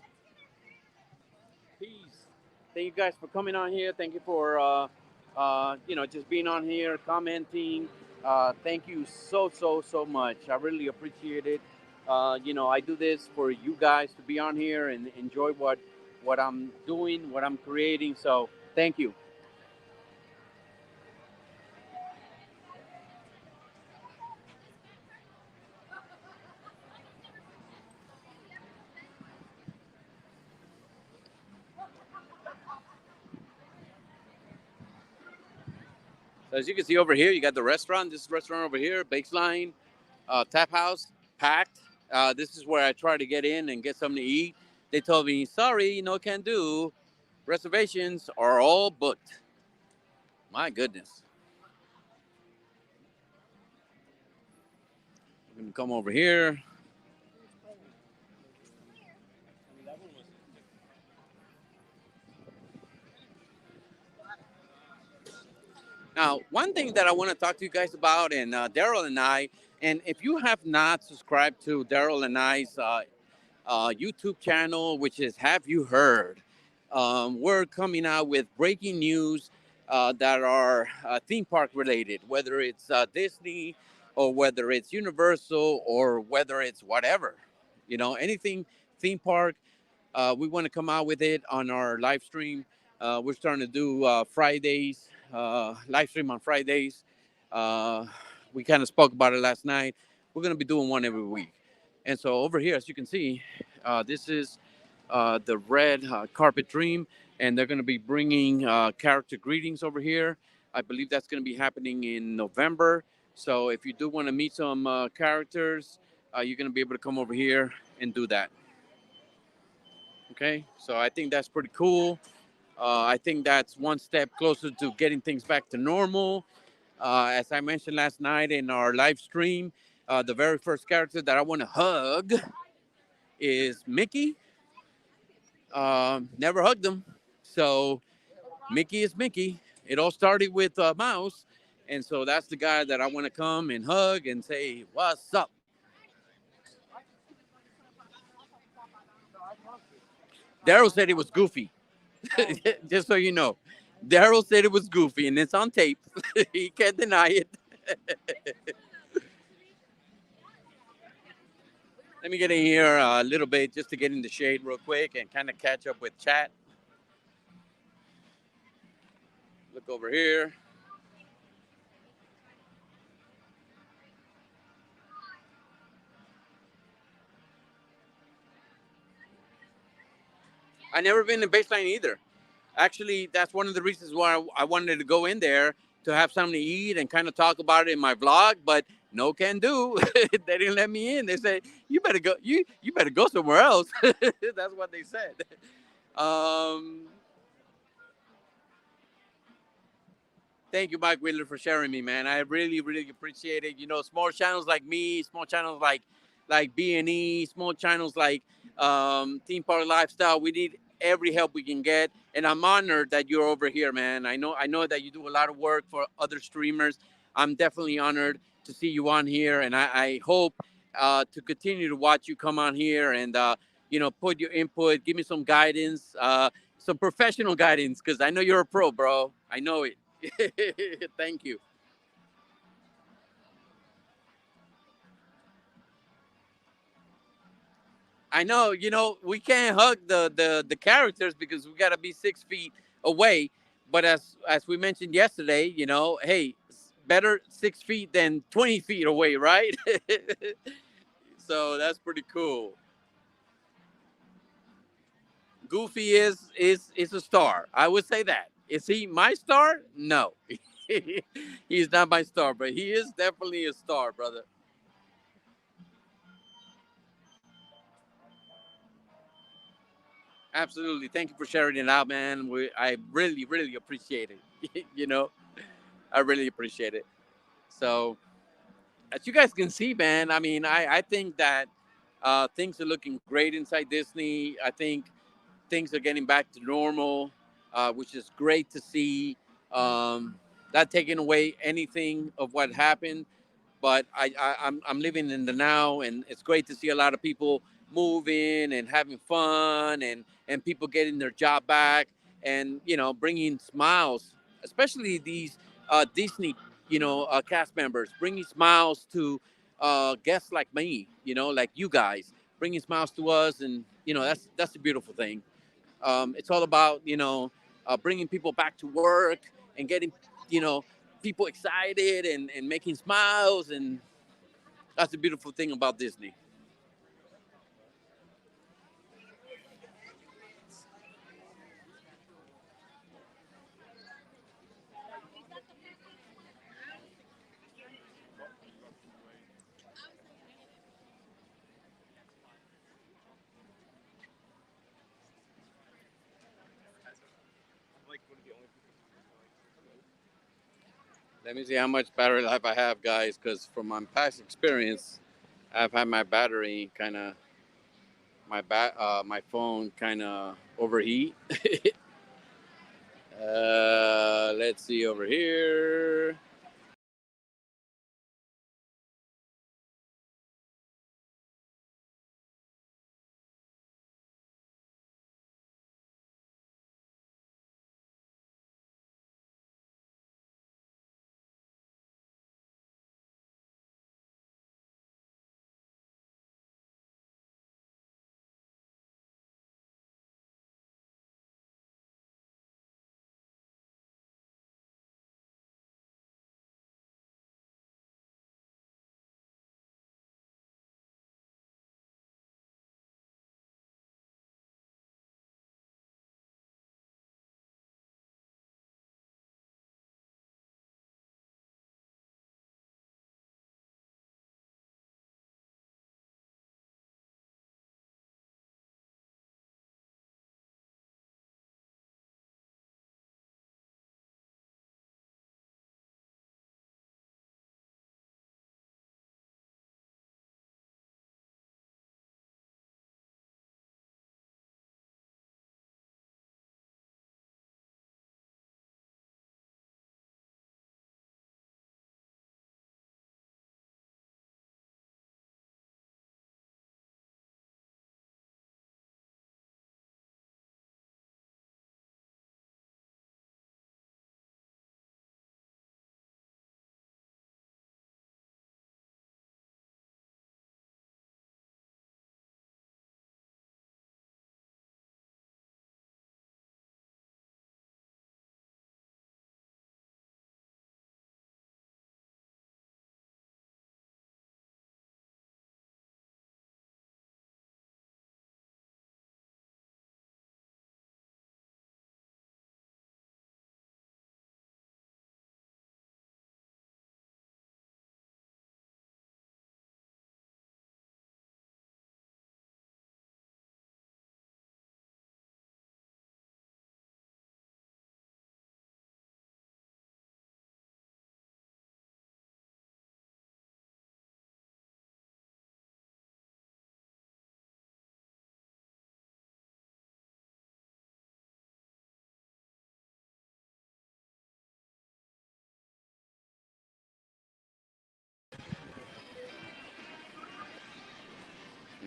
Peace. Thank you guys for coming on here. Thank you for just being on here, commenting. Thank you so much. I really appreciate it. I do this for you guys to be on here and enjoy what I'm doing, what I'm creating. So thank you. As you can see over here, you got the restaurant. This restaurant over here, Baseline Tap House, packed. This is where I try to get in and get something to eat. They told me, sorry, no can do. Reservations are all booked. My goodness. I'm gonna come over here. Now, one thing that I want to talk to you guys about, and Daryl and I, and if you have not subscribed to Daryl and I's YouTube channel, which is Have You Heard? We're coming out with breaking news that are theme park related, whether it's Disney or whether it's Universal or whether it's whatever. Anything theme park. We want to come out with it on our live stream. We're starting to do Fridays, live stream on Fridays. Uh, we kind of spoke about it last night. We're going to be doing one every week. And so over here, as you can see, this is the red carpet dream, and they're going to be bringing character greetings over here. I believe that's going to be happening in November. So if you do want to meet some characters, you're going to be able to come over here and do that. Okay, so I think that's pretty cool. I think that's one step closer to getting things back to normal. As I mentioned last night in our live stream, the very first character that I want to hug is Mickey. Never hugged him. So Mickey is Mickey. It all started with Mouse. And so that's the guy that I want to come and hug and say, what's up? Daryl said it was goofy. Just so you know. Daryl said it was goofy, and it's on tape. He can't deny it. Let me get in here a little bit just to get in the shade real quick and kind of catch up with chat. Look over here. I never been to Baseline either. Actually, that's one of the reasons why I wanted to go in there to have something to eat and kind of talk about it in my vlog, but no can do. They didn't let me in. They said, "You better go. You better go somewhere else." That's what they said. Um, Thank you, Mike Wheeler, for sharing me, man. I really, really appreciate it. Small channels like me, small channels like B&E, small channels like Theme Park Lifestyle. We need every help we can get, and I'm honored that you're over here, man. I know that you do a lot of work for other streamers. I'm definitely honored to see you on here, and I hope to continue to watch you come on here and put your input, give me some guidance, some professional guidance, because I know you're a pro, bro. I know it. Thank you. I know, we can't hug the characters because we got to be 6 feet away. But as we mentioned yesterday, hey, better 6 feet than 20 feet away, right? So that's pretty cool. Goofy is a star. I would say that. Is he my star? No, he's not my star, but he is definitely a star, brother. Absolutely. Thank you for sharing it out, man. I really, really appreciate it. I really appreciate it. So, as you guys can see, man, I mean, I think that things are looking great inside Disney. I think things are getting back to normal, which is great to see. Not taking away anything of what happened, but I'm living in the now, and it's great to see a lot of people moving and having fun, and people getting their job back, and bringing smiles, especially these Disney cast members, bringing smiles to guests like me, like you guys, bringing smiles to us, and that's a beautiful thing. It's all about bringing people back to work and getting you know people excited and making smiles, and that's the beautiful thing about Disney. Let me see how much battery life I have, guys, because from my past experience, I've had my battery kind of my phone kind of overheat. Let's see over here.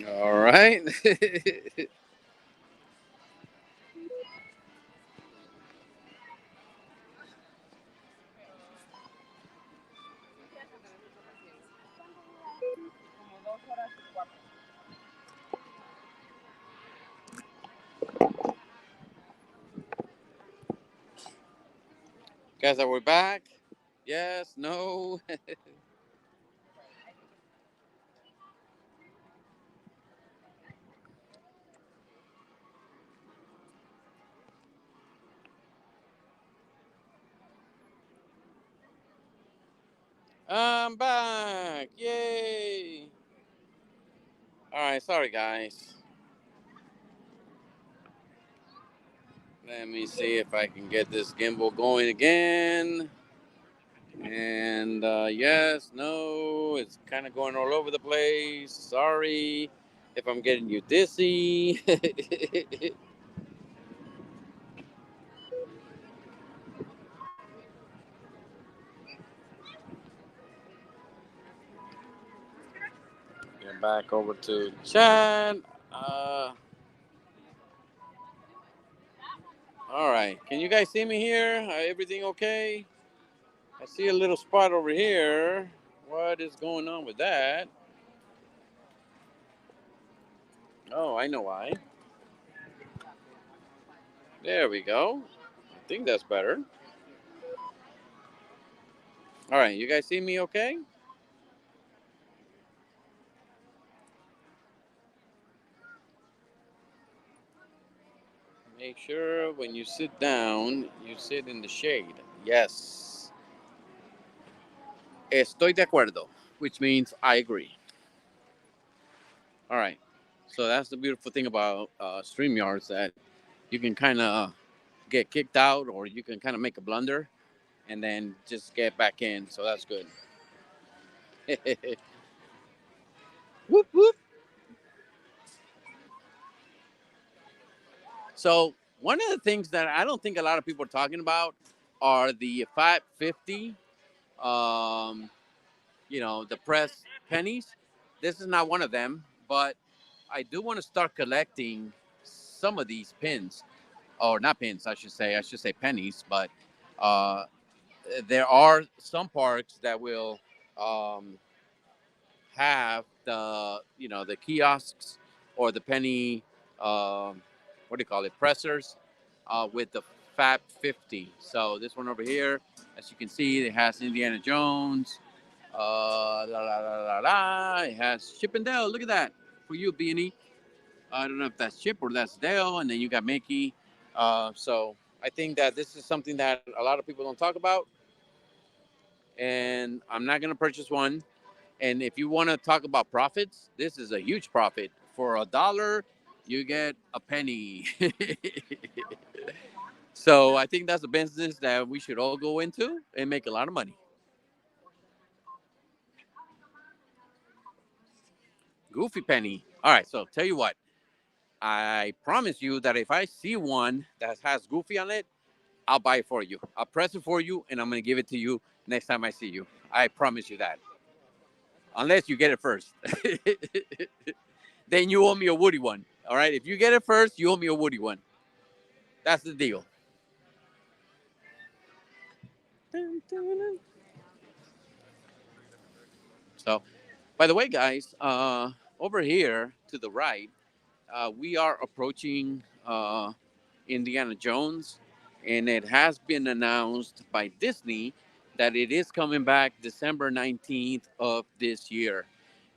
All right. Guys, are we back? Yes, no. I'm back. Yay. All right, sorry, guys. Let me see if I can get this gimbal going again. And yes, no, it's kind of going all over the place. Sorry if I'm getting you dizzy. Get back over to chat. Uh, all right, can you guys see me here? Everything okay? I see a little spot over here. What is going on with that? Oh, I know why. There we go. I think that's better. All right, you guys see me okay? Make sure when you sit down, you sit in the shade. Yes. Estoy de acuerdo, which means I agree. All right. So that's the beautiful thing about StreamYards that you can kind of get kicked out or you can kind of make a blunder and then just get back in. So that's good. Whoop whoop. So one of the things that I don't think a lot of people are talking about are the 550. Um, the press pennies. This is not one of them, but I do want to start collecting some of these pins, or not pins, I should say. I should say pennies, but uh, there are some parks that will um, have the kiosks or the penny, what do you call it, pressers with the Fab 50. So this one over here, as you can see, it has Indiana Jones. La la la la la. It has Chip and Dale. Look at that for you, Beanie. I don't know if that's Chip or that's Dale, and then you got Mickey. So I think that this is something that a lot of people don't talk about, and I'm not gonna purchase one. And if you want to talk about profits, this is a huge profit. For $1, you get a penny. So I think that's a business that we should all go into and make a lot of money. Goofy penny. All right, so tell you what, I promise you that if I see one that has Goofy on it, I'll buy it for you. I'll press it for you, and I'm gonna give it to you next time I see you. I promise you that. Unless you get it first, then you owe me a Woody one. All right. If you get it first, you owe me a Woody one. That's the deal. So, by the way, guys, over here to the right, we are approaching Indiana Jones, and it has been announced by Disney that it is coming back December 19th of this year,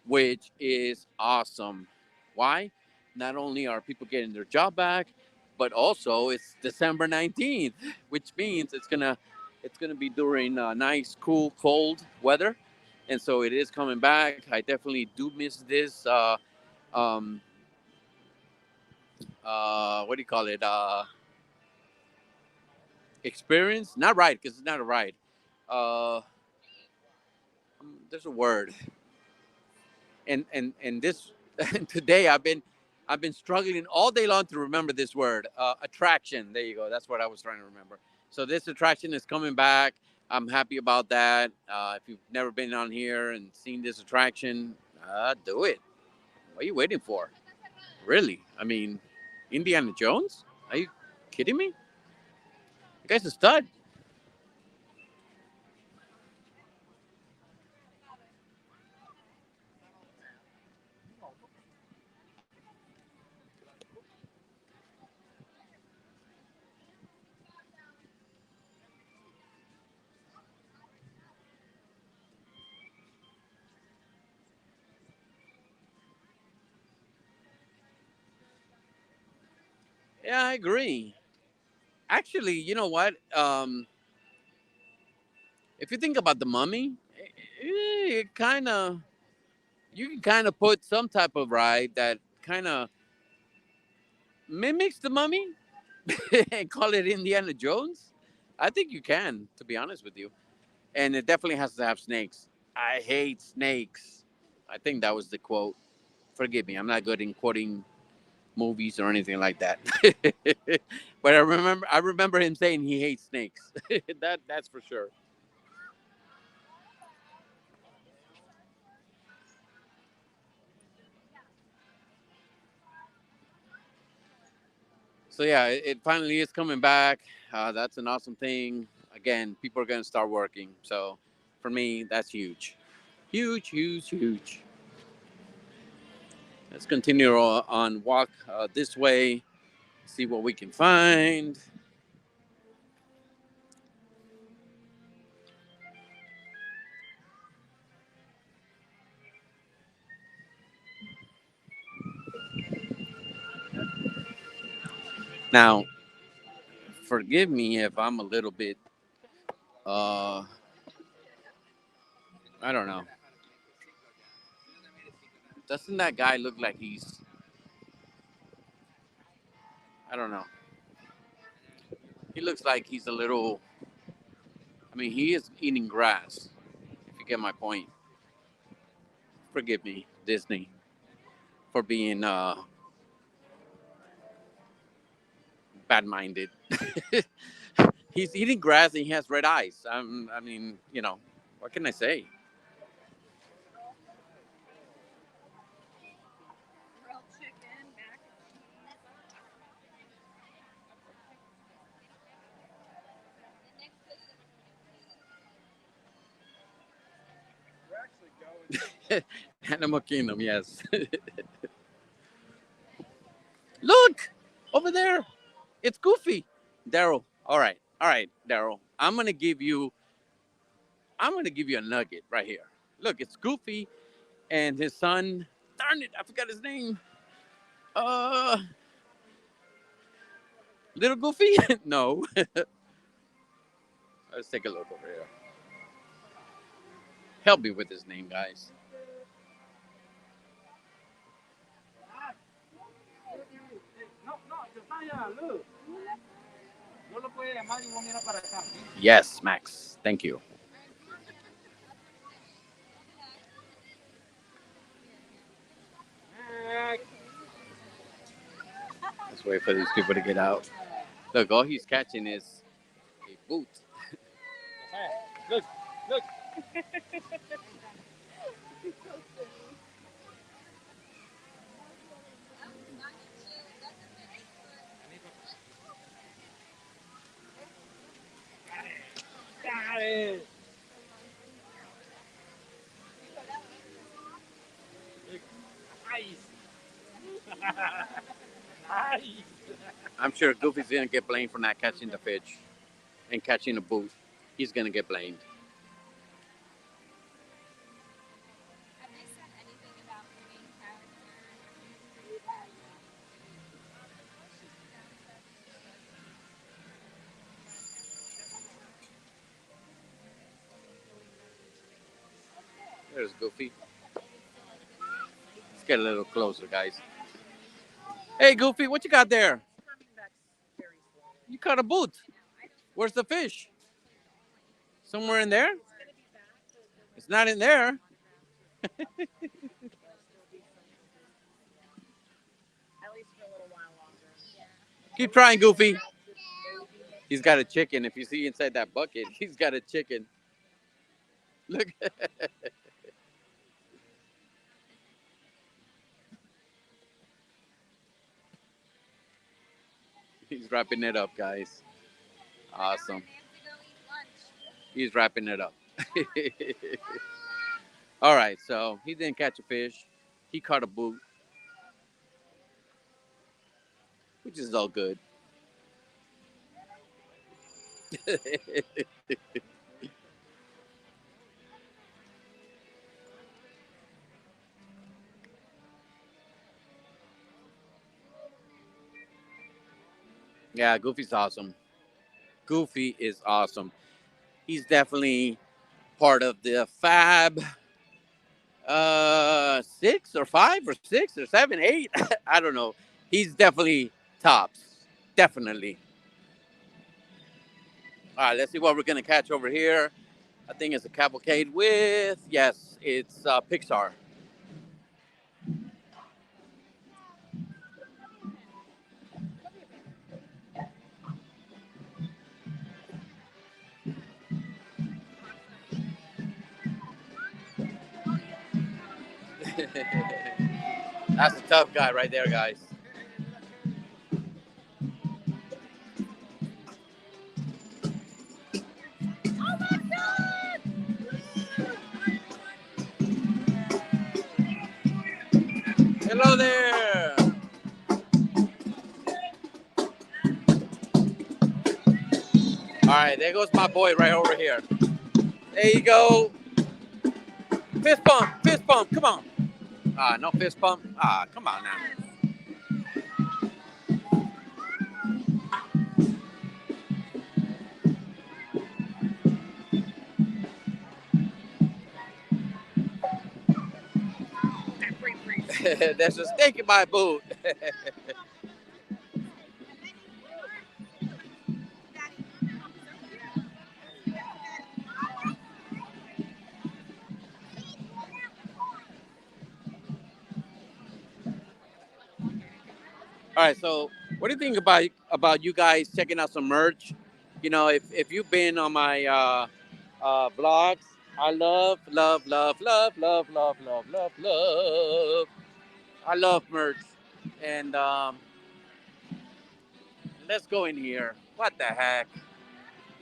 which is awesome. Why? Not only are people getting their job back, but also it's December 19th, which means it's gonna be during nice, cool, cold weather, and so it is coming back. I definitely do miss this. Um, what do you call it? Experience? Not ride, because it's not a ride. Uh, there's a word, and this today I've been struggling all day long to remember this word. Attraction. There you go. That's what I was trying to remember. So this attraction is coming back. I'm happy about that. If you've never been on here and seen this attraction, do it. What are you waiting for? Really? I mean, Indiana Jones? Are you kidding me? You guy's a stud. Yeah, I agree. Actually, you know what? If you think about the Mummy, it kind of you can kind of put some type of ride that kind of mimics the Mummy and call it Indiana Jones. I think you can, to be honest with you. And it definitely has to have snakes. I hate snakes. I think that was the quote. Forgive me, I'm not good in quoting movies or anything like that. But I remember him saying he hates snakes. That's for sure. So yeah, it finally is coming back. That's an awesome thing. Again, people are going to start working. So for me, that's huge, huge, huge, huge. Let's continue on walk this way, see what we can find. Now, forgive me if I'm a little bit, uh, I don't know. Doesn't that guy look like he's, I don't know. He looks like he's a little I mean, he is eating grass. If you get my point, forgive me, Disney, for being bad-minded. He's eating grass and he has red eyes. I mean, what can I say? Grilled chicken, mac and cheese. Animal Kingdom, yes. Look over there. It's Goofy. Daryl. All right, Daryl. I'm gonna give you a nugget right here. Look, it's Goofy and his son. Darn it, I forgot his name. Uh, Little Goofy? No. Let's take a look over here. Help me with his name, guys. Yes, Max. Thank you. Let's wait for these people to get out. Look, all he's catching is a boot. Look, look. I'm sure Goofy's gonna get blamed for not catching the fish and catching the boot. He's gonna get blamed. Have they said anything about the main character? There's Goofy. Let's get a little closer, guys. Hey, Goofy, what you got there? You caught a boot. Where's the fish? Somewhere in there? It's not in there. At least for a little while longer. Keep trying, Goofy. He's got a chicken. If you see inside that bucket, he's got a chicken. Look. He's wrapping it up, guys. Awesome. He's wrapping it up. All right, so he didn't catch a fish. He caught a boot, which is all good. Yeah, Goofy's awesome. Goofy is awesome. He's definitely part of the Fab six or five or six or seven, eight. I don't know. He's definitely tops. Definitely. All right, let's see what we're gonna catch over here. I think it's a cavalcade with yes, it's Pixar. That's a tough guy right there, guys. Hello there. All right, there goes my boy right over here. There you go. Fist pump, fist pump. Come on. No fist pump. Come on now. There's a snake in my boot. All right, so what do you think about you guys checking out some merch? You know, if you've been on my vlogs, I love. I love merch, and let's go in here. What the heck?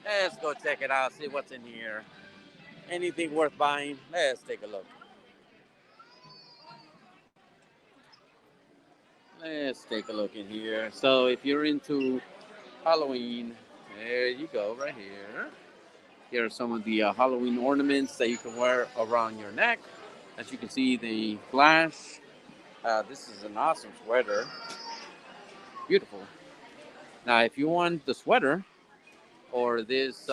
Let's go check it out. See what's in here. Anything worth buying? Let's take a look. Let's take a look in here. So if you're into Halloween, there you go, right here. Here are some of the Halloween ornaments that you can wear around your neck. As you can see, the flash. This is an awesome sweater. Beautiful. Now, if you want the sweater or this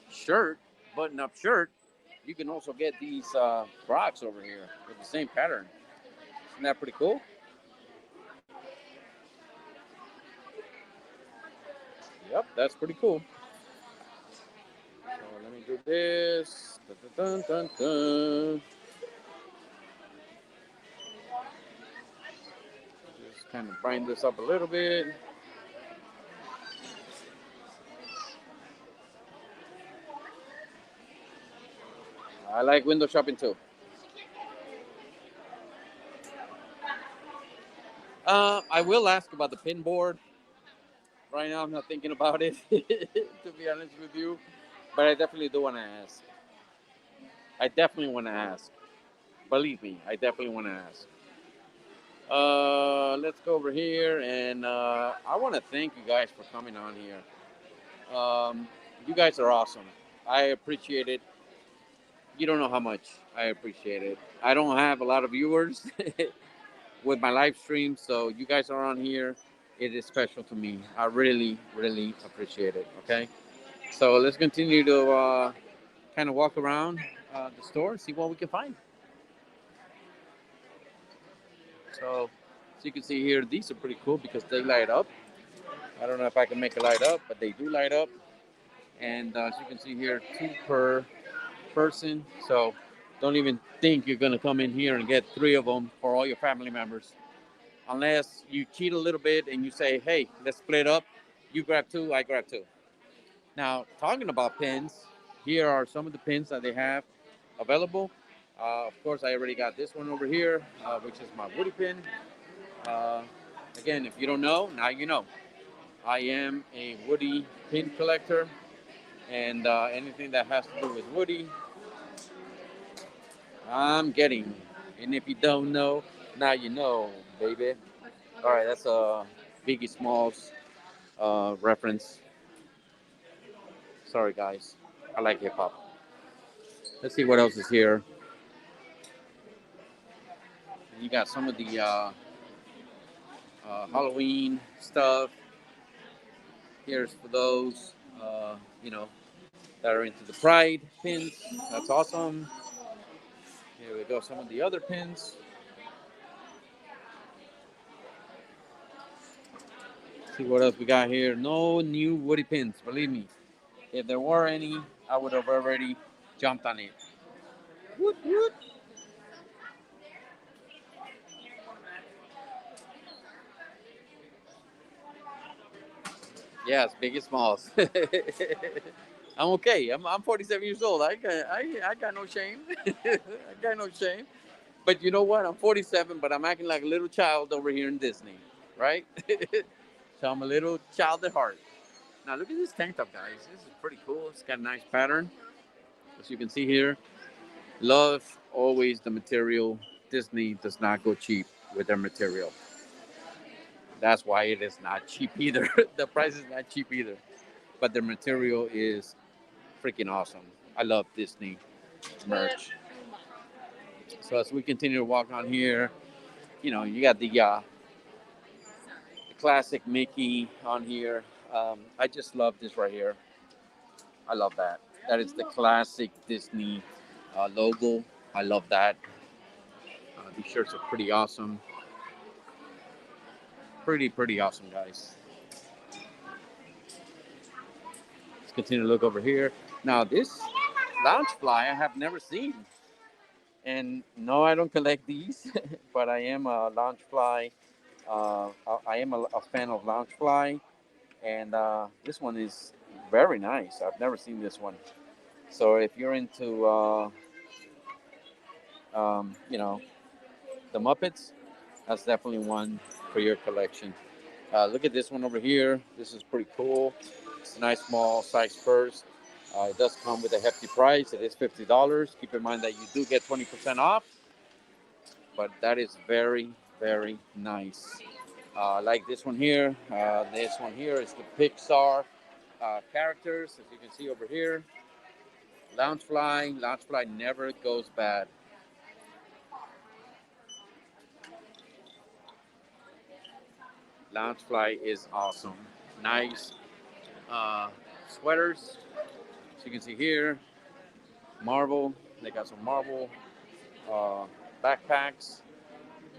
shirt, button-up shirt, you can also get these Crocs over here with the same pattern. Isn't that pretty cool? Yep, that's pretty cool. So let me do this. Dun, dun, dun, dun. Just kind of bind this up a little bit. I like window shopping too. I will ask about the pin board. Right now, I'm not thinking about it, to be honest with you. But I definitely do want to ask. I definitely want to ask. Believe me, I definitely want to ask. Let's go over here, and I want to thank you guys for coming on here. You guys are awesome. I appreciate it. You don't know how much I appreciate it. I don't have a lot of viewers with my live stream, so you guys are on here. It is special to me. I really, really appreciate it. Okay, so let's continue to kind of walk around the store, see what we can find. So, as you can see here, these are pretty cool because they light up. I don't know if I can make it light up, but they do light up. And as you can see here, two per person. So don't even think you're going to come in here and get three of them for all your family members. Unless you cheat a little bit and you say, hey, let's split up. You grab two, I grab two. Now, talking about pins, here are some of the pins that they have available. Of course, I already got this one over here, which is my Woody pin. Uh, Again, if you don't know, now you know. I am a Woody pin collector, and anything that has to do with Woody, I'm getting. And if you don't know, now you know, baby. All right, that's a Biggie Smalls reference. Sorry, guys. I like hip hop. Let's see what else is here. You got some of the Halloween stuff. Here's for those, you know, that are into the Pride pins. That's awesome. Here we go. Some of the other pins. See what else we got here. No new Woody pins, believe me. If there were any, I would have already jumped on it. Woot, woot. Yes, biggest smalls. I'm okay. I'm 47 years old. I got no shame. I got no shame. But you know what? I'm 47, but I'm acting like a little child over here in Disney, right? So I'm a little child at heart. Now look at this tank top, guys. This is pretty cool. It's got a nice pattern, as you can see here. Love always the material. Disney does not go cheap with their material. That's why it is not cheap either. The price is not cheap either. But their material is freaking awesome. I love Disney merch. So as we continue to walk on here, you know, you got the classic Mickey on here. I just love this right here. I love that. That is the classic Disney logo. I love that. These shirts are pretty awesome. Pretty awesome, guys. Let's continue to look over here. Now, this lounge fly I have never seen. And no, I don't collect these, but I am a lounge fly I am a fan of Loungefly, and this one is very nice. I've never seen this one. So if you're into, you know, the Muppets, that's definitely one for your collection. Look at this one over here. This is pretty cool. It's a nice small size purse. It does come with a hefty price. It is $50. Keep in mind that you do get 20% off, but that is very, very nice. Like this one here. This one here is the Pixar characters, as you can see over here. Loungefly. Loungefly never goes bad. Loungefly is awesome. Nice sweaters. As you can see here, Marvel. They got some Marvel uh, backpacks,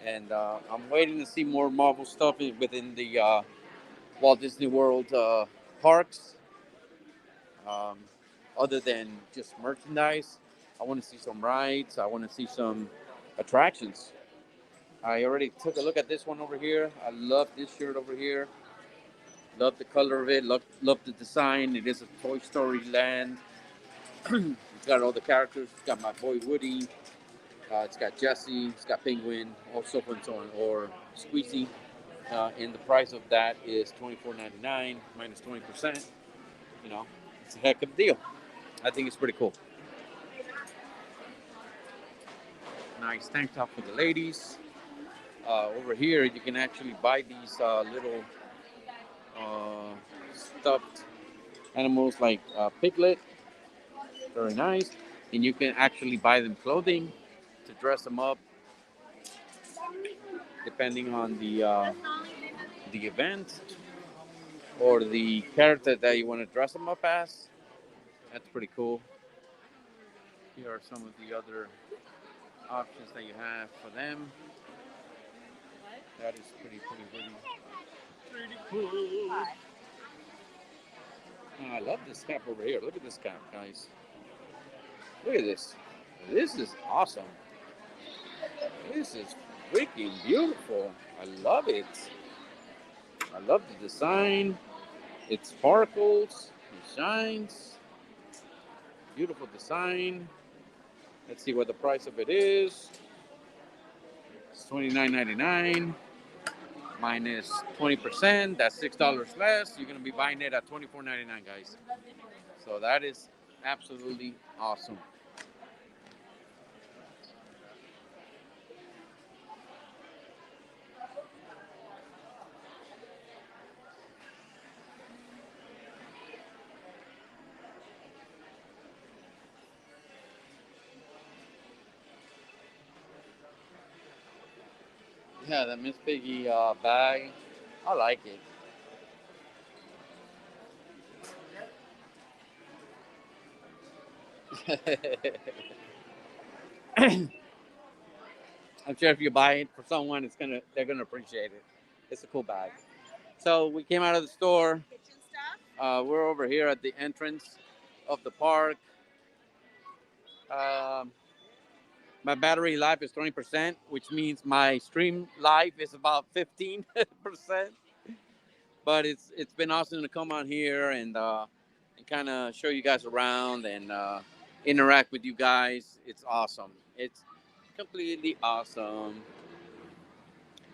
and I'm waiting to see more Marvel stuff within the Walt Disney World parks. Um, other than just merchandise, I want to see some rides. I want to see some attractions. I already took a look at this one over here. I love this shirt over here. Love the color of it. Love the design. It is a Toy Story land. It's got all the characters. It's got my boy Woody. It's got Jesse. It's got Penguin. Or so forth and so on. Or Squeezy. And the price of that is $24.99 minus 20%. You know, it's a heck of a deal. I think it's pretty cool. Nice tank top for the ladies. Over here, you can actually buy these little uh, stuffed animals like Piglet. Very nice. And you can actually buy them clothing to dress them up depending on the event or the character that you want to dress them up as. That's pretty cool. Here are some of the other options that you have for them. That is pretty cool. I love this cap over here. Look at this cap, guys. Look at this. This is awesome. This is freaking beautiful. I love it. I love the design. It sparkles. It shines. Beautiful design. Let's see what the price of it is. It's $29.99 minus 20%. That's $6 less. You're gonna be buying it at $24.99, guys. So that is absolutely awesome. Yeah, the Miss Piggy bag. I like it. I'm sure if you buy it for someone, they're gonna appreciate it. It's a cool bag. So we came out of the store. We're over here at the entrance of the park. Um, my battery life is 20%, which means my stream life is about 15%. But it's been awesome to come on here and kind of show you guys around and interact with you guys. It's awesome. It's completely awesome.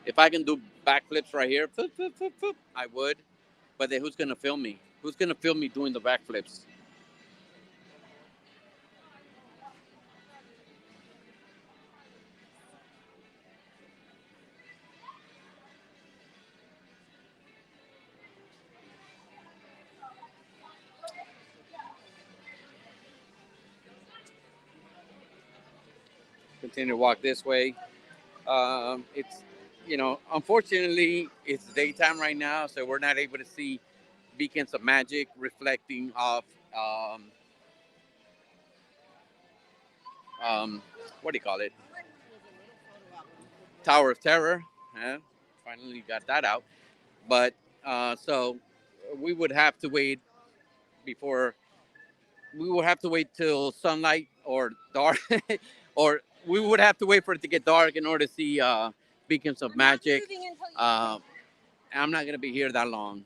If I can do backflips right here, I would. But then who's gonna film me? Who's gonna film me doing the backflips? Continue to walk this way. It's unfortunately, it's daytime right now, so we're not able to see beacons of magic reflecting off. Um, what do you call it? Tower of Terror. Yeah, finally got that out. But so we would have to wait before we would have to wait till sunlight or dark, or we would have to wait for it to get dark in order to see beacons of magic. Uh, I'm not gonna be here that long.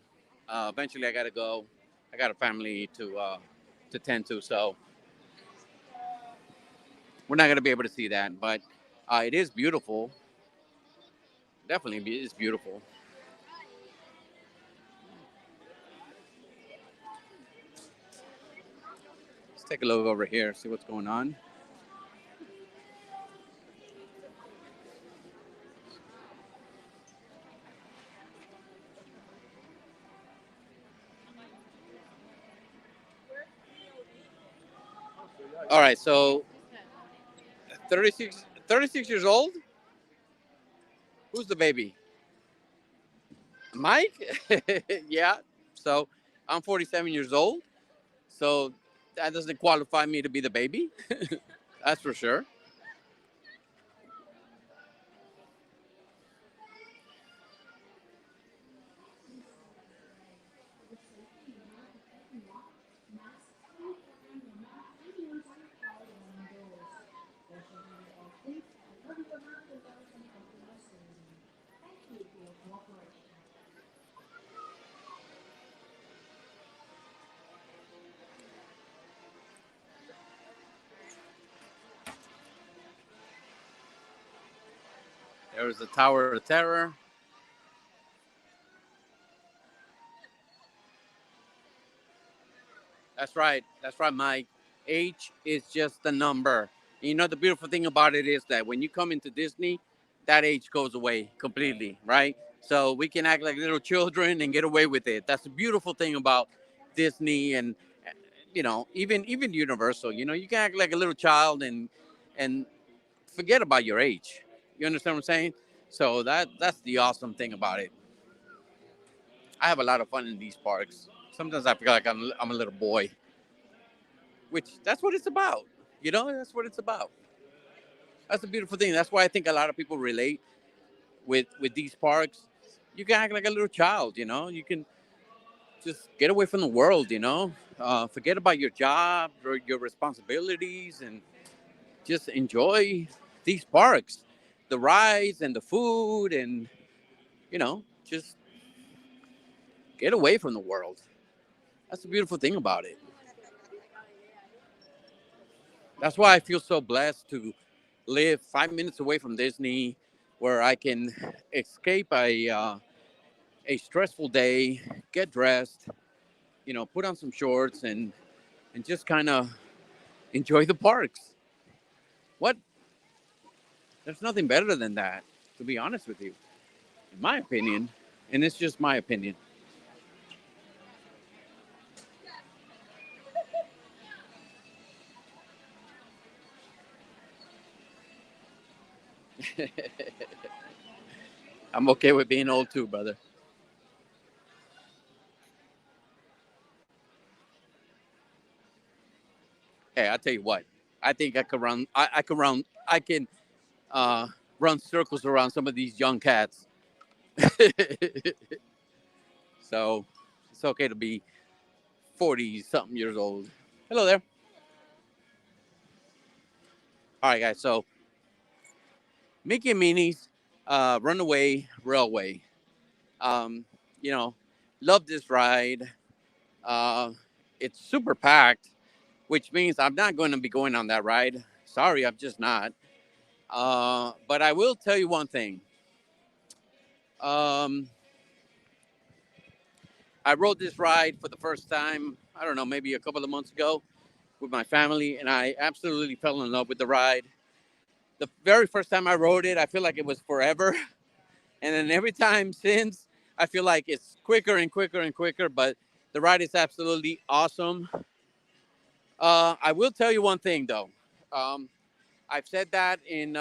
Eventually, I gotta go. I got a family to tend to, so we're not gonna be able to see that. But it is beautiful. Definitely, is beautiful. Let's take a look over here, see what's going on. All right, so 36 years old. Who's the baby? Mike? Yeah. So I'm 47 years old. So that doesn't qualify me to be the baby. That's for sure. There's the Tower of Terror. That's right. That's right, Mike. Age is just a number. You know, the beautiful thing about it is that when you come into Disney, that age goes away completely, right? So we can act like little children and get away with it. That's the beautiful thing about Disney and even Universal. You know, you can act like a little child and forget about your age. You understand what I'm saying? So that's the awesome thing about it. I have a lot of fun in these parks. Sometimes I feel like I'm a little boy, which that's what it's about. You know, that's what it's about. That's the beautiful thing. That's why I think a lot of people relate with these parks. You can act like a little child. You know, you can just get away from the world. Forget about your job or your responsibilities, and just enjoy these parks, the rides and the food, and just get away from the world. That's the beautiful thing about it. That's why I feel so blessed to live 5 minutes away from Disney, where I can escape a stressful day, get dressed, put on some shorts, and just kind of enjoy the parks. What? There's nothing better than that, to be honest with you, in my opinion, and it's just my opinion. I'm okay with being old too, brother. Hey, I tell you what, I think I could run. I can uh, run circles around some of these young cats. So it's okay to be 40 something years old. Hello there. All right, guys. So Mickey and Minnie's Runaway Railway. Um, you know, love this ride. Uh, it's super packed, which means I'm not going to be going on that ride. Sorry, I'm just not. But I will tell you one thing. Um, I rode this ride for the first time, I don't know, maybe a couple of months ago with my family, and I absolutely fell in love with the ride. The very first time I rode it, I feel like it was forever. And then every time since, I feel like it's quicker and quicker and quicker, but the ride is absolutely awesome. I will tell you one thing though. Um, I've said it in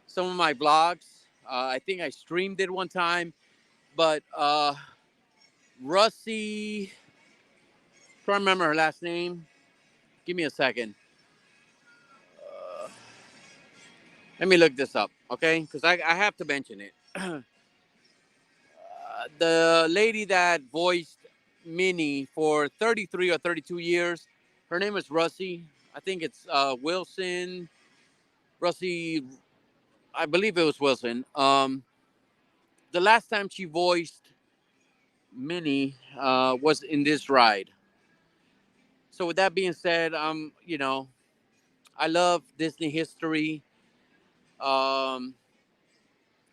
some of my vlogs. I think I streamed it one time, but Russie, trying to remember her last name. Give me a second. Uh, Let me look this up, okay? Because I have to mention it. The lady that voiced Minnie for 33 or 32 years, her name is Russie. I think it's Wilson, Russie. I believe it was Wilson. The last time she voiced Minnie was in this ride. So with that being said, I love Disney history, um,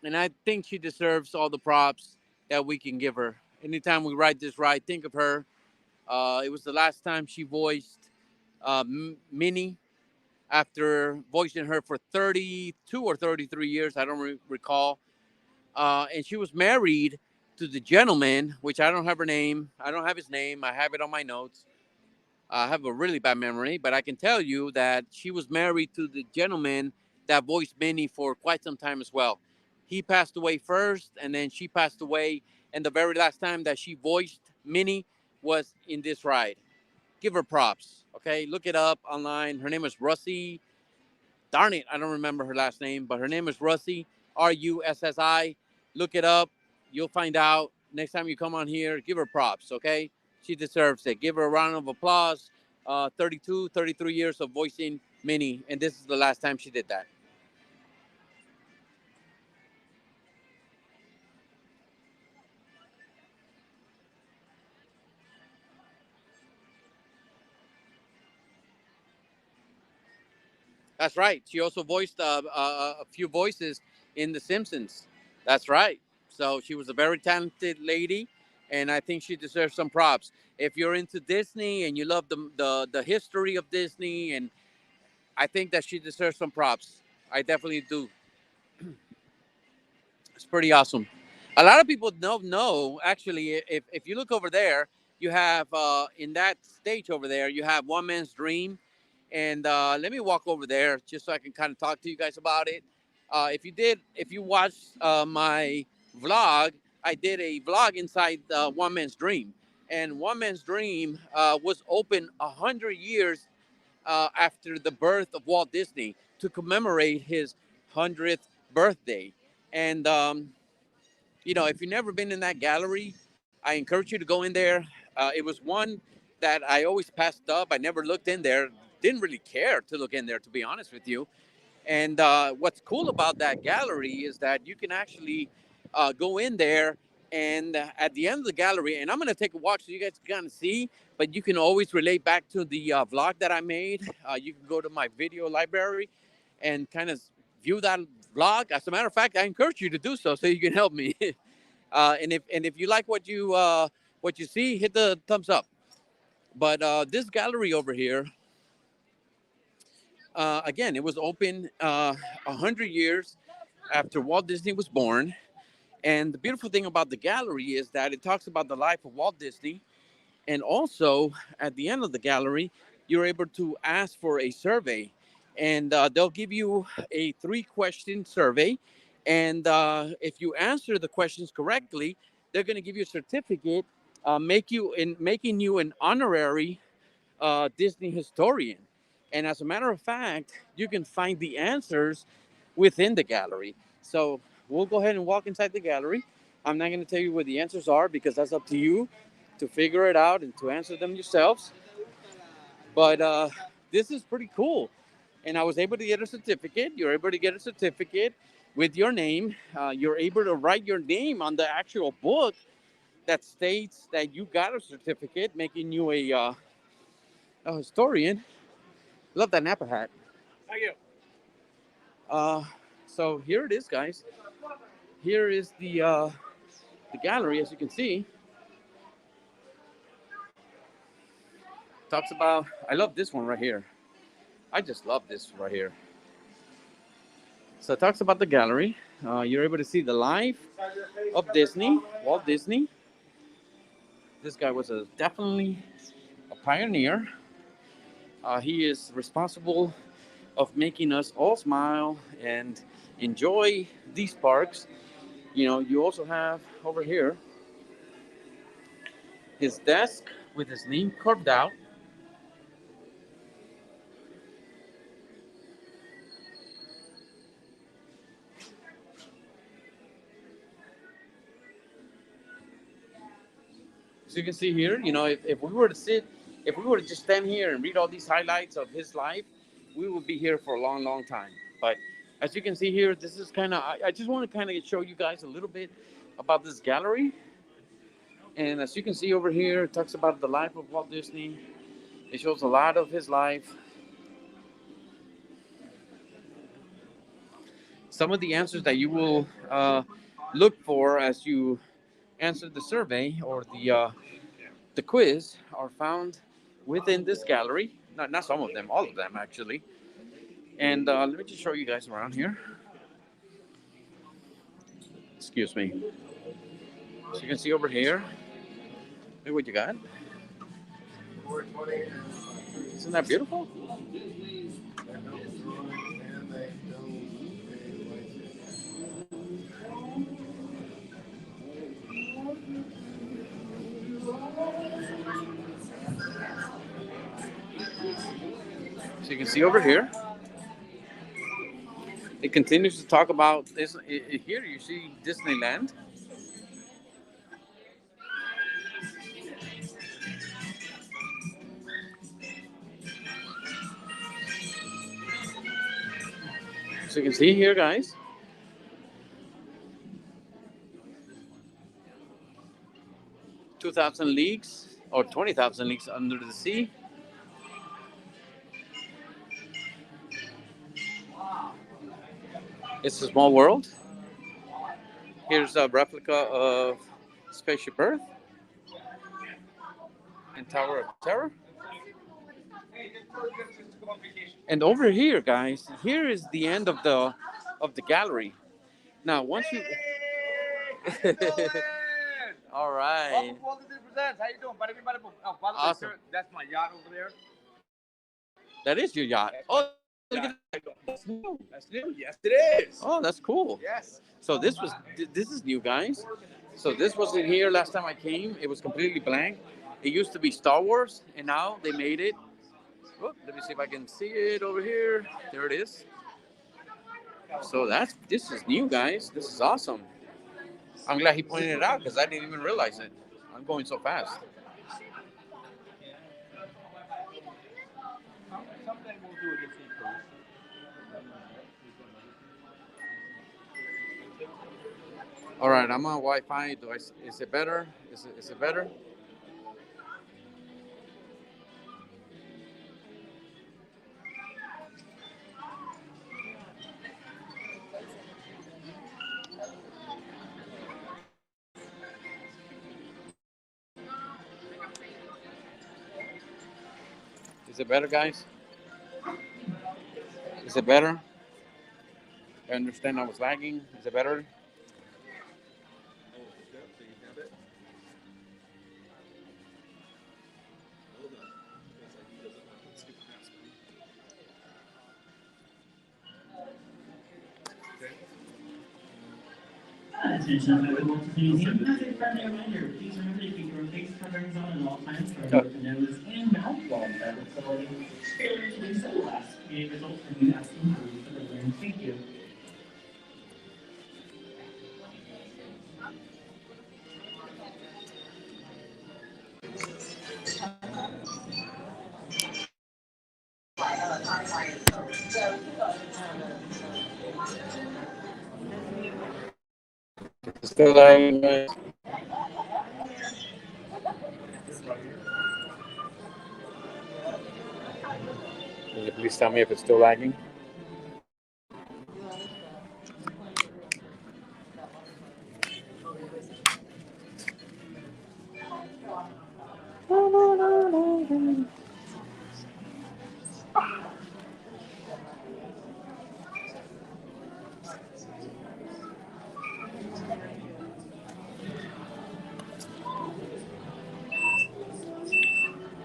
and I think she deserves all the props that we can give her. Anytime we ride this ride, think of her. It was the last time she voiced Minnie after voicing her for 32 or 33 years. I don't recall. And she was married to the gentleman, which I don't have her name. I don't have his name. I have it on my notes. I have a really bad memory, but I can tell you that she was married to the gentleman that voiced Minnie for quite some time as well. He passed away first, and then she passed away. And the very last time that she voiced Minnie was in this ride. Give her props, okay? Look it up online. Her name is Russie. Darn it, I don't remember her last name, but her name is Russie, Russi. Look it up. You'll find out. Next time you come on here, give her props, okay? She deserves it. Give her a round of applause. 32, 33 years of voicing Minnie, and this is the last time she did that. That's right. She also voiced a few voices in The Simpsons. That's right. So she was a very talented lady, and I think she deserves some props. If you're into Disney and you love the history of Disney, and I think that she deserves some props. I definitely do. It's pretty awesome. A lot of people don't know, actually, if you look over there, you have in that stage over there, you have One Man's Dream. And let me walk over there just so I can kind of talk to you guys about it. If you watched my vlog, I did a vlog inside One Man's Dream. And One Man's Dream was open 100 years after the birth of Walt Disney to commemorate his 100th birthday. And if you've never been in that gallery, I encourage you to go in there. It was one that I always passed up. I never looked in there. Didn't really care to look in there, to be honest with you. And what's cool about that gallery is that you can actually go in there, and at the end of the gallery, and I'm going to take a walk so you guys can kind of see, but you can always relate back to the vlog that I made. You can go to my video library and kind of view that vlog. As a matter of fact, I encourage you to do so you can help me. And if you like what you see, hit the thumbs up. But this gallery over here, again, it was open 100 years after Walt Disney was born. And the beautiful thing about the gallery is that it talks about the life of Walt Disney. And also, at the end of the gallery, you're able to ask for a survey. And they'll give you a 3-question survey. And if you answer the questions correctly, they're going to give you a certificate, making you an honorary Disney historian. And as a matter of fact, you can find the answers within the gallery. So we'll go ahead and walk inside the gallery. I'm not going to tell you where the answers are because that's up to you to figure it out and to answer them yourselves. But this is pretty cool. And I was able to get a certificate. You're able to get a certificate with your name. You're able to write your name on the actual book that states that you got a certificate, making you a historian. Love that Napa hat. Thank you. Uh, so here it is, guys. Here is the gallery, as you can see. Talks about. I love this one right here. I just love this right here. So it talks about the gallery. You're able to see the life of Disney, Walt Disney. This guy was definitely a pioneer. He is responsible of making us all smile and enjoy these parks. You also have over here his desk with his name carved out. So you can see here, if we were to sit, if we were to just stand here and read all these highlights of his life, we would be here for a long, long time. But As you can see here, this is kind of, I just want to kind of show you guys a little bit about this gallery. And as you can see over here, it talks about the life of Walt Disney. It shows a lot of his life. Some of the answers that you will look for as you answer the survey or the quiz are found within this gallery. Not some of them, all of them actually. And let me just show you guys around here. Excuse me. So you can see over here. Look what you got. Isn't that beautiful? So you can see over here. It continues to talk about this. Here you see Disneyland. So you can see here, guys. 2,000 leagues or 20,000 leagues under the sea. It's a small world. Here's a replica of Spaceship Earth and Tower of Terror. And over here, guys, here is the end of the gallery. Now, once you all right. Walt Disney Presents. How you doing? Bada bing, bada boom. Oh, by the way, Awesome. sir, that's my yacht over there. That is your yacht. Oh, look at that. That's new. That's new. Yes, it is. Oh, that's cool. Yes. So this is new, guys. So this wasn't here last time I came. It was completely blank. It used to be Star Wars, and now they made it. Oh, let me see if I can see it over here. There it is. So this is new, guys. This is awesome. I'm glad he pointed it out because I didn't even realize it. I'm going so fast. Someday we'll do a Disney cruise. All right, I'm on Wi-Fi. Is it better? Is it better? Is it better, guys? Is it better? I understand I was lagging. Is it better? Attention, everyone to the museum. As a friendly reminder, please remember to keep your face coverings on at all times for both the nose and mouth while in the facility. Failure to do so will ask create results from you asking for the room. Thank you. Still lagging, guys. Can you please tell me if it's still lagging?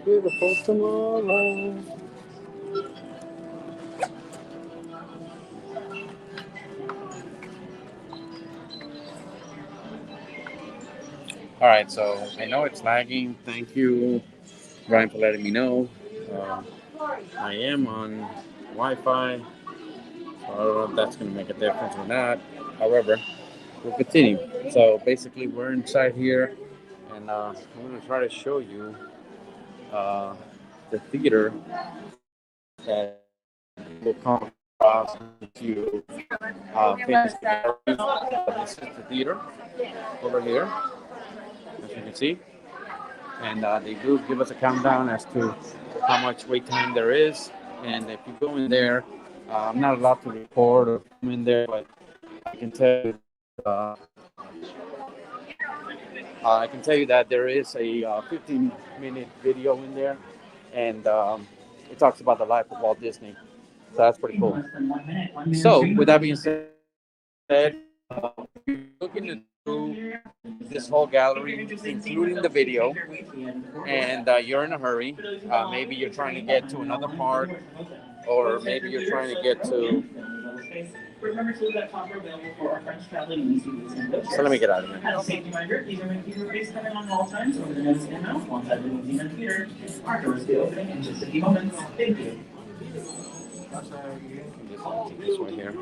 Beautiful tomorrow. All right, so I know it's lagging. Thank you, Brian, for letting me know. Uh, I am on Wi-Fi. So I don't know if that's going to make a difference or not. However, we'll continue. So basically, we're inside here, and I'm going to try to show you uh, the theater that will come across since you finish the gallery. This is the theater over here, as you can see. And they do give us a countdown as to how much wait time there is. And if you go in there, I'm not allowed to record or film in there, but I can tell you that there is a 15-minute video in there, and it talks about the life of Walt Disney. So that's pretty cool. So with that being said, if you're looking through this whole gallery, including the video, and you're in a hurry, maybe you're trying to get to another park, or maybe you're trying to get to. Remember to leave that topper available for our French traveling museum. So let me get out of here. As a safety reminder, these are my keeper face coming on all times over the nose and mouth alongside the museum and theater. Our doors will be opening in just a few moments. Thank you. This one here.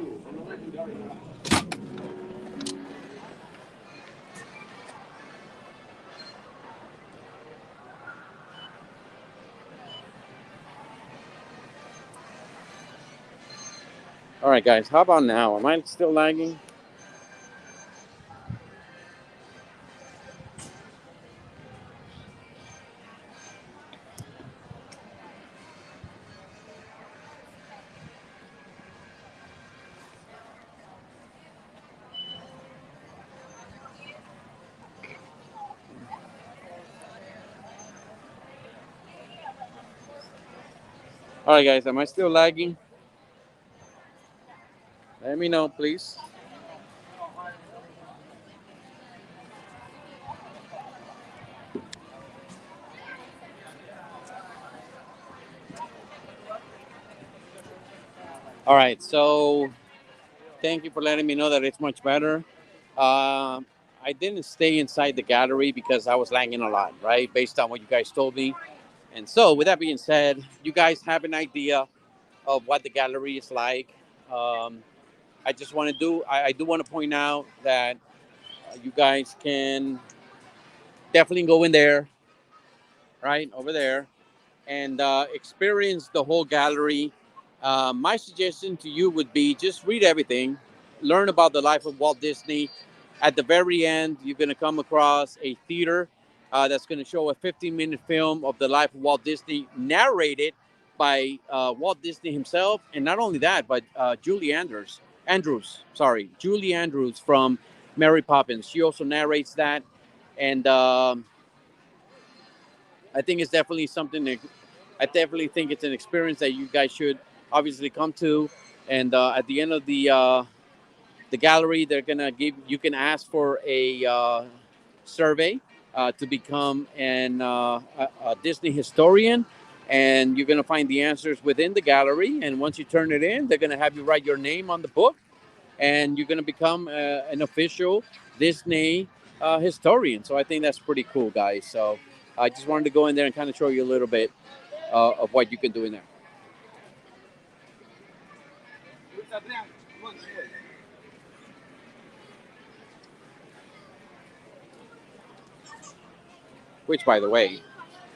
All right, guys. How about now? Am I still lagging? All right, guys. Am I still lagging? Let me know, please. All right. So thank you for letting me know that it's much better. I didn't stay inside the gallery because I was lagging a lot, right? Based on what you guys told me. And so, with that being said, you guys have an idea of what the gallery is like. Um, I just want to I do want to point out that you guys can definitely go in there, right? Over there, and experience the whole gallery. My suggestion to you would be just read everything, learn about the life of Walt Disney. At the very end, you're going to come across a theater that's going to show a 15-minute film of the life of Walt Disney, narrated by Walt Disney himself, and not only that, but Julie Andrews from Mary Poppins. She also narrates that, and I think it's definitely something that I definitely think it's an experience that you guys should obviously come to. And at the end of the gallery, they're gonna give you can ask for a survey to become a Disney historian, and you're gonna find the answers within the gallery. And once you turn it in, they're gonna have you write your name on the book, and you're gonna become an official Disney historian. So I think that's pretty cool, guys. So I just wanted to go in there and kind of show you a little bit of what you can do in there. Which, by the way,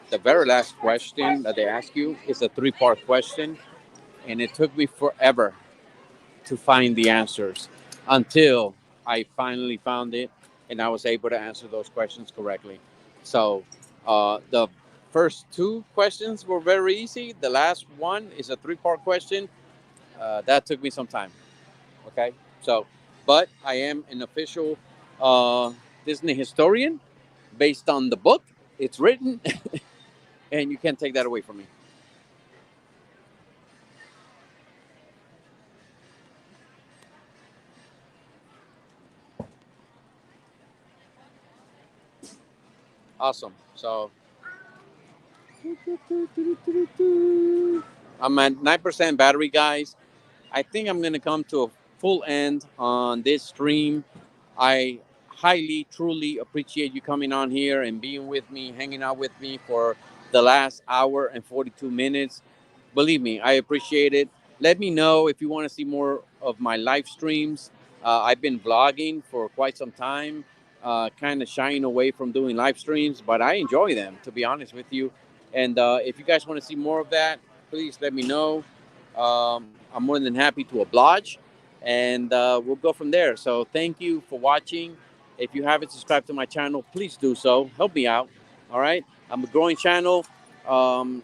the very last question that they ask you is a three-part question, and it took me forever to find the answers until I finally found it, and I was able to answer those questions correctly. So the first two questions were very easy. The last one is a three-part question. That took me some time. Okay, so but I am an official Disney historian based on the book. It's written, and you can't take that away from me. Awesome. So I'm at 9% battery, guys. I think I'm going to come to a full end on this stream. I highly, truly appreciate you coming on here and being with me, hanging out with me for the last hour and 42 minutes. Believe me, I appreciate it. Let me know if you want to see more of my live streams. I've been vlogging for quite some time, kind of shying away from doing live streams, but I enjoy them, to be honest with you. And if you guys want to see more of that, please let me know. I'm more than happy to oblige, and we'll go from there. So thank you for watching. If you haven't subscribed to my channel, please do so. Help me out. All right, I'm a growing channel. Um,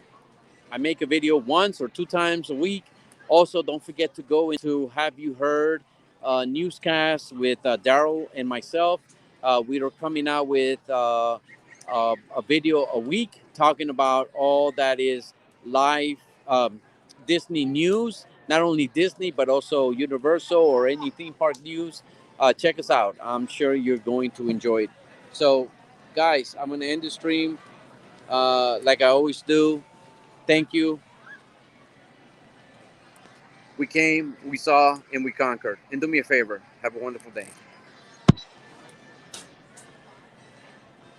I make a video once or two times a week. Also, don't forget to go into Have You Heard newscasts with Daryl and myself. We are coming out with a video a week talking about all that is live Disney news, not only Disney, but also Universal or any theme park news. Check us out. I'm sure you're going to enjoy it. So, guys, I'm going to end the stream like I always do. Thank you. We came, we saw, and we conquered. And do me a favor. Have a wonderful day.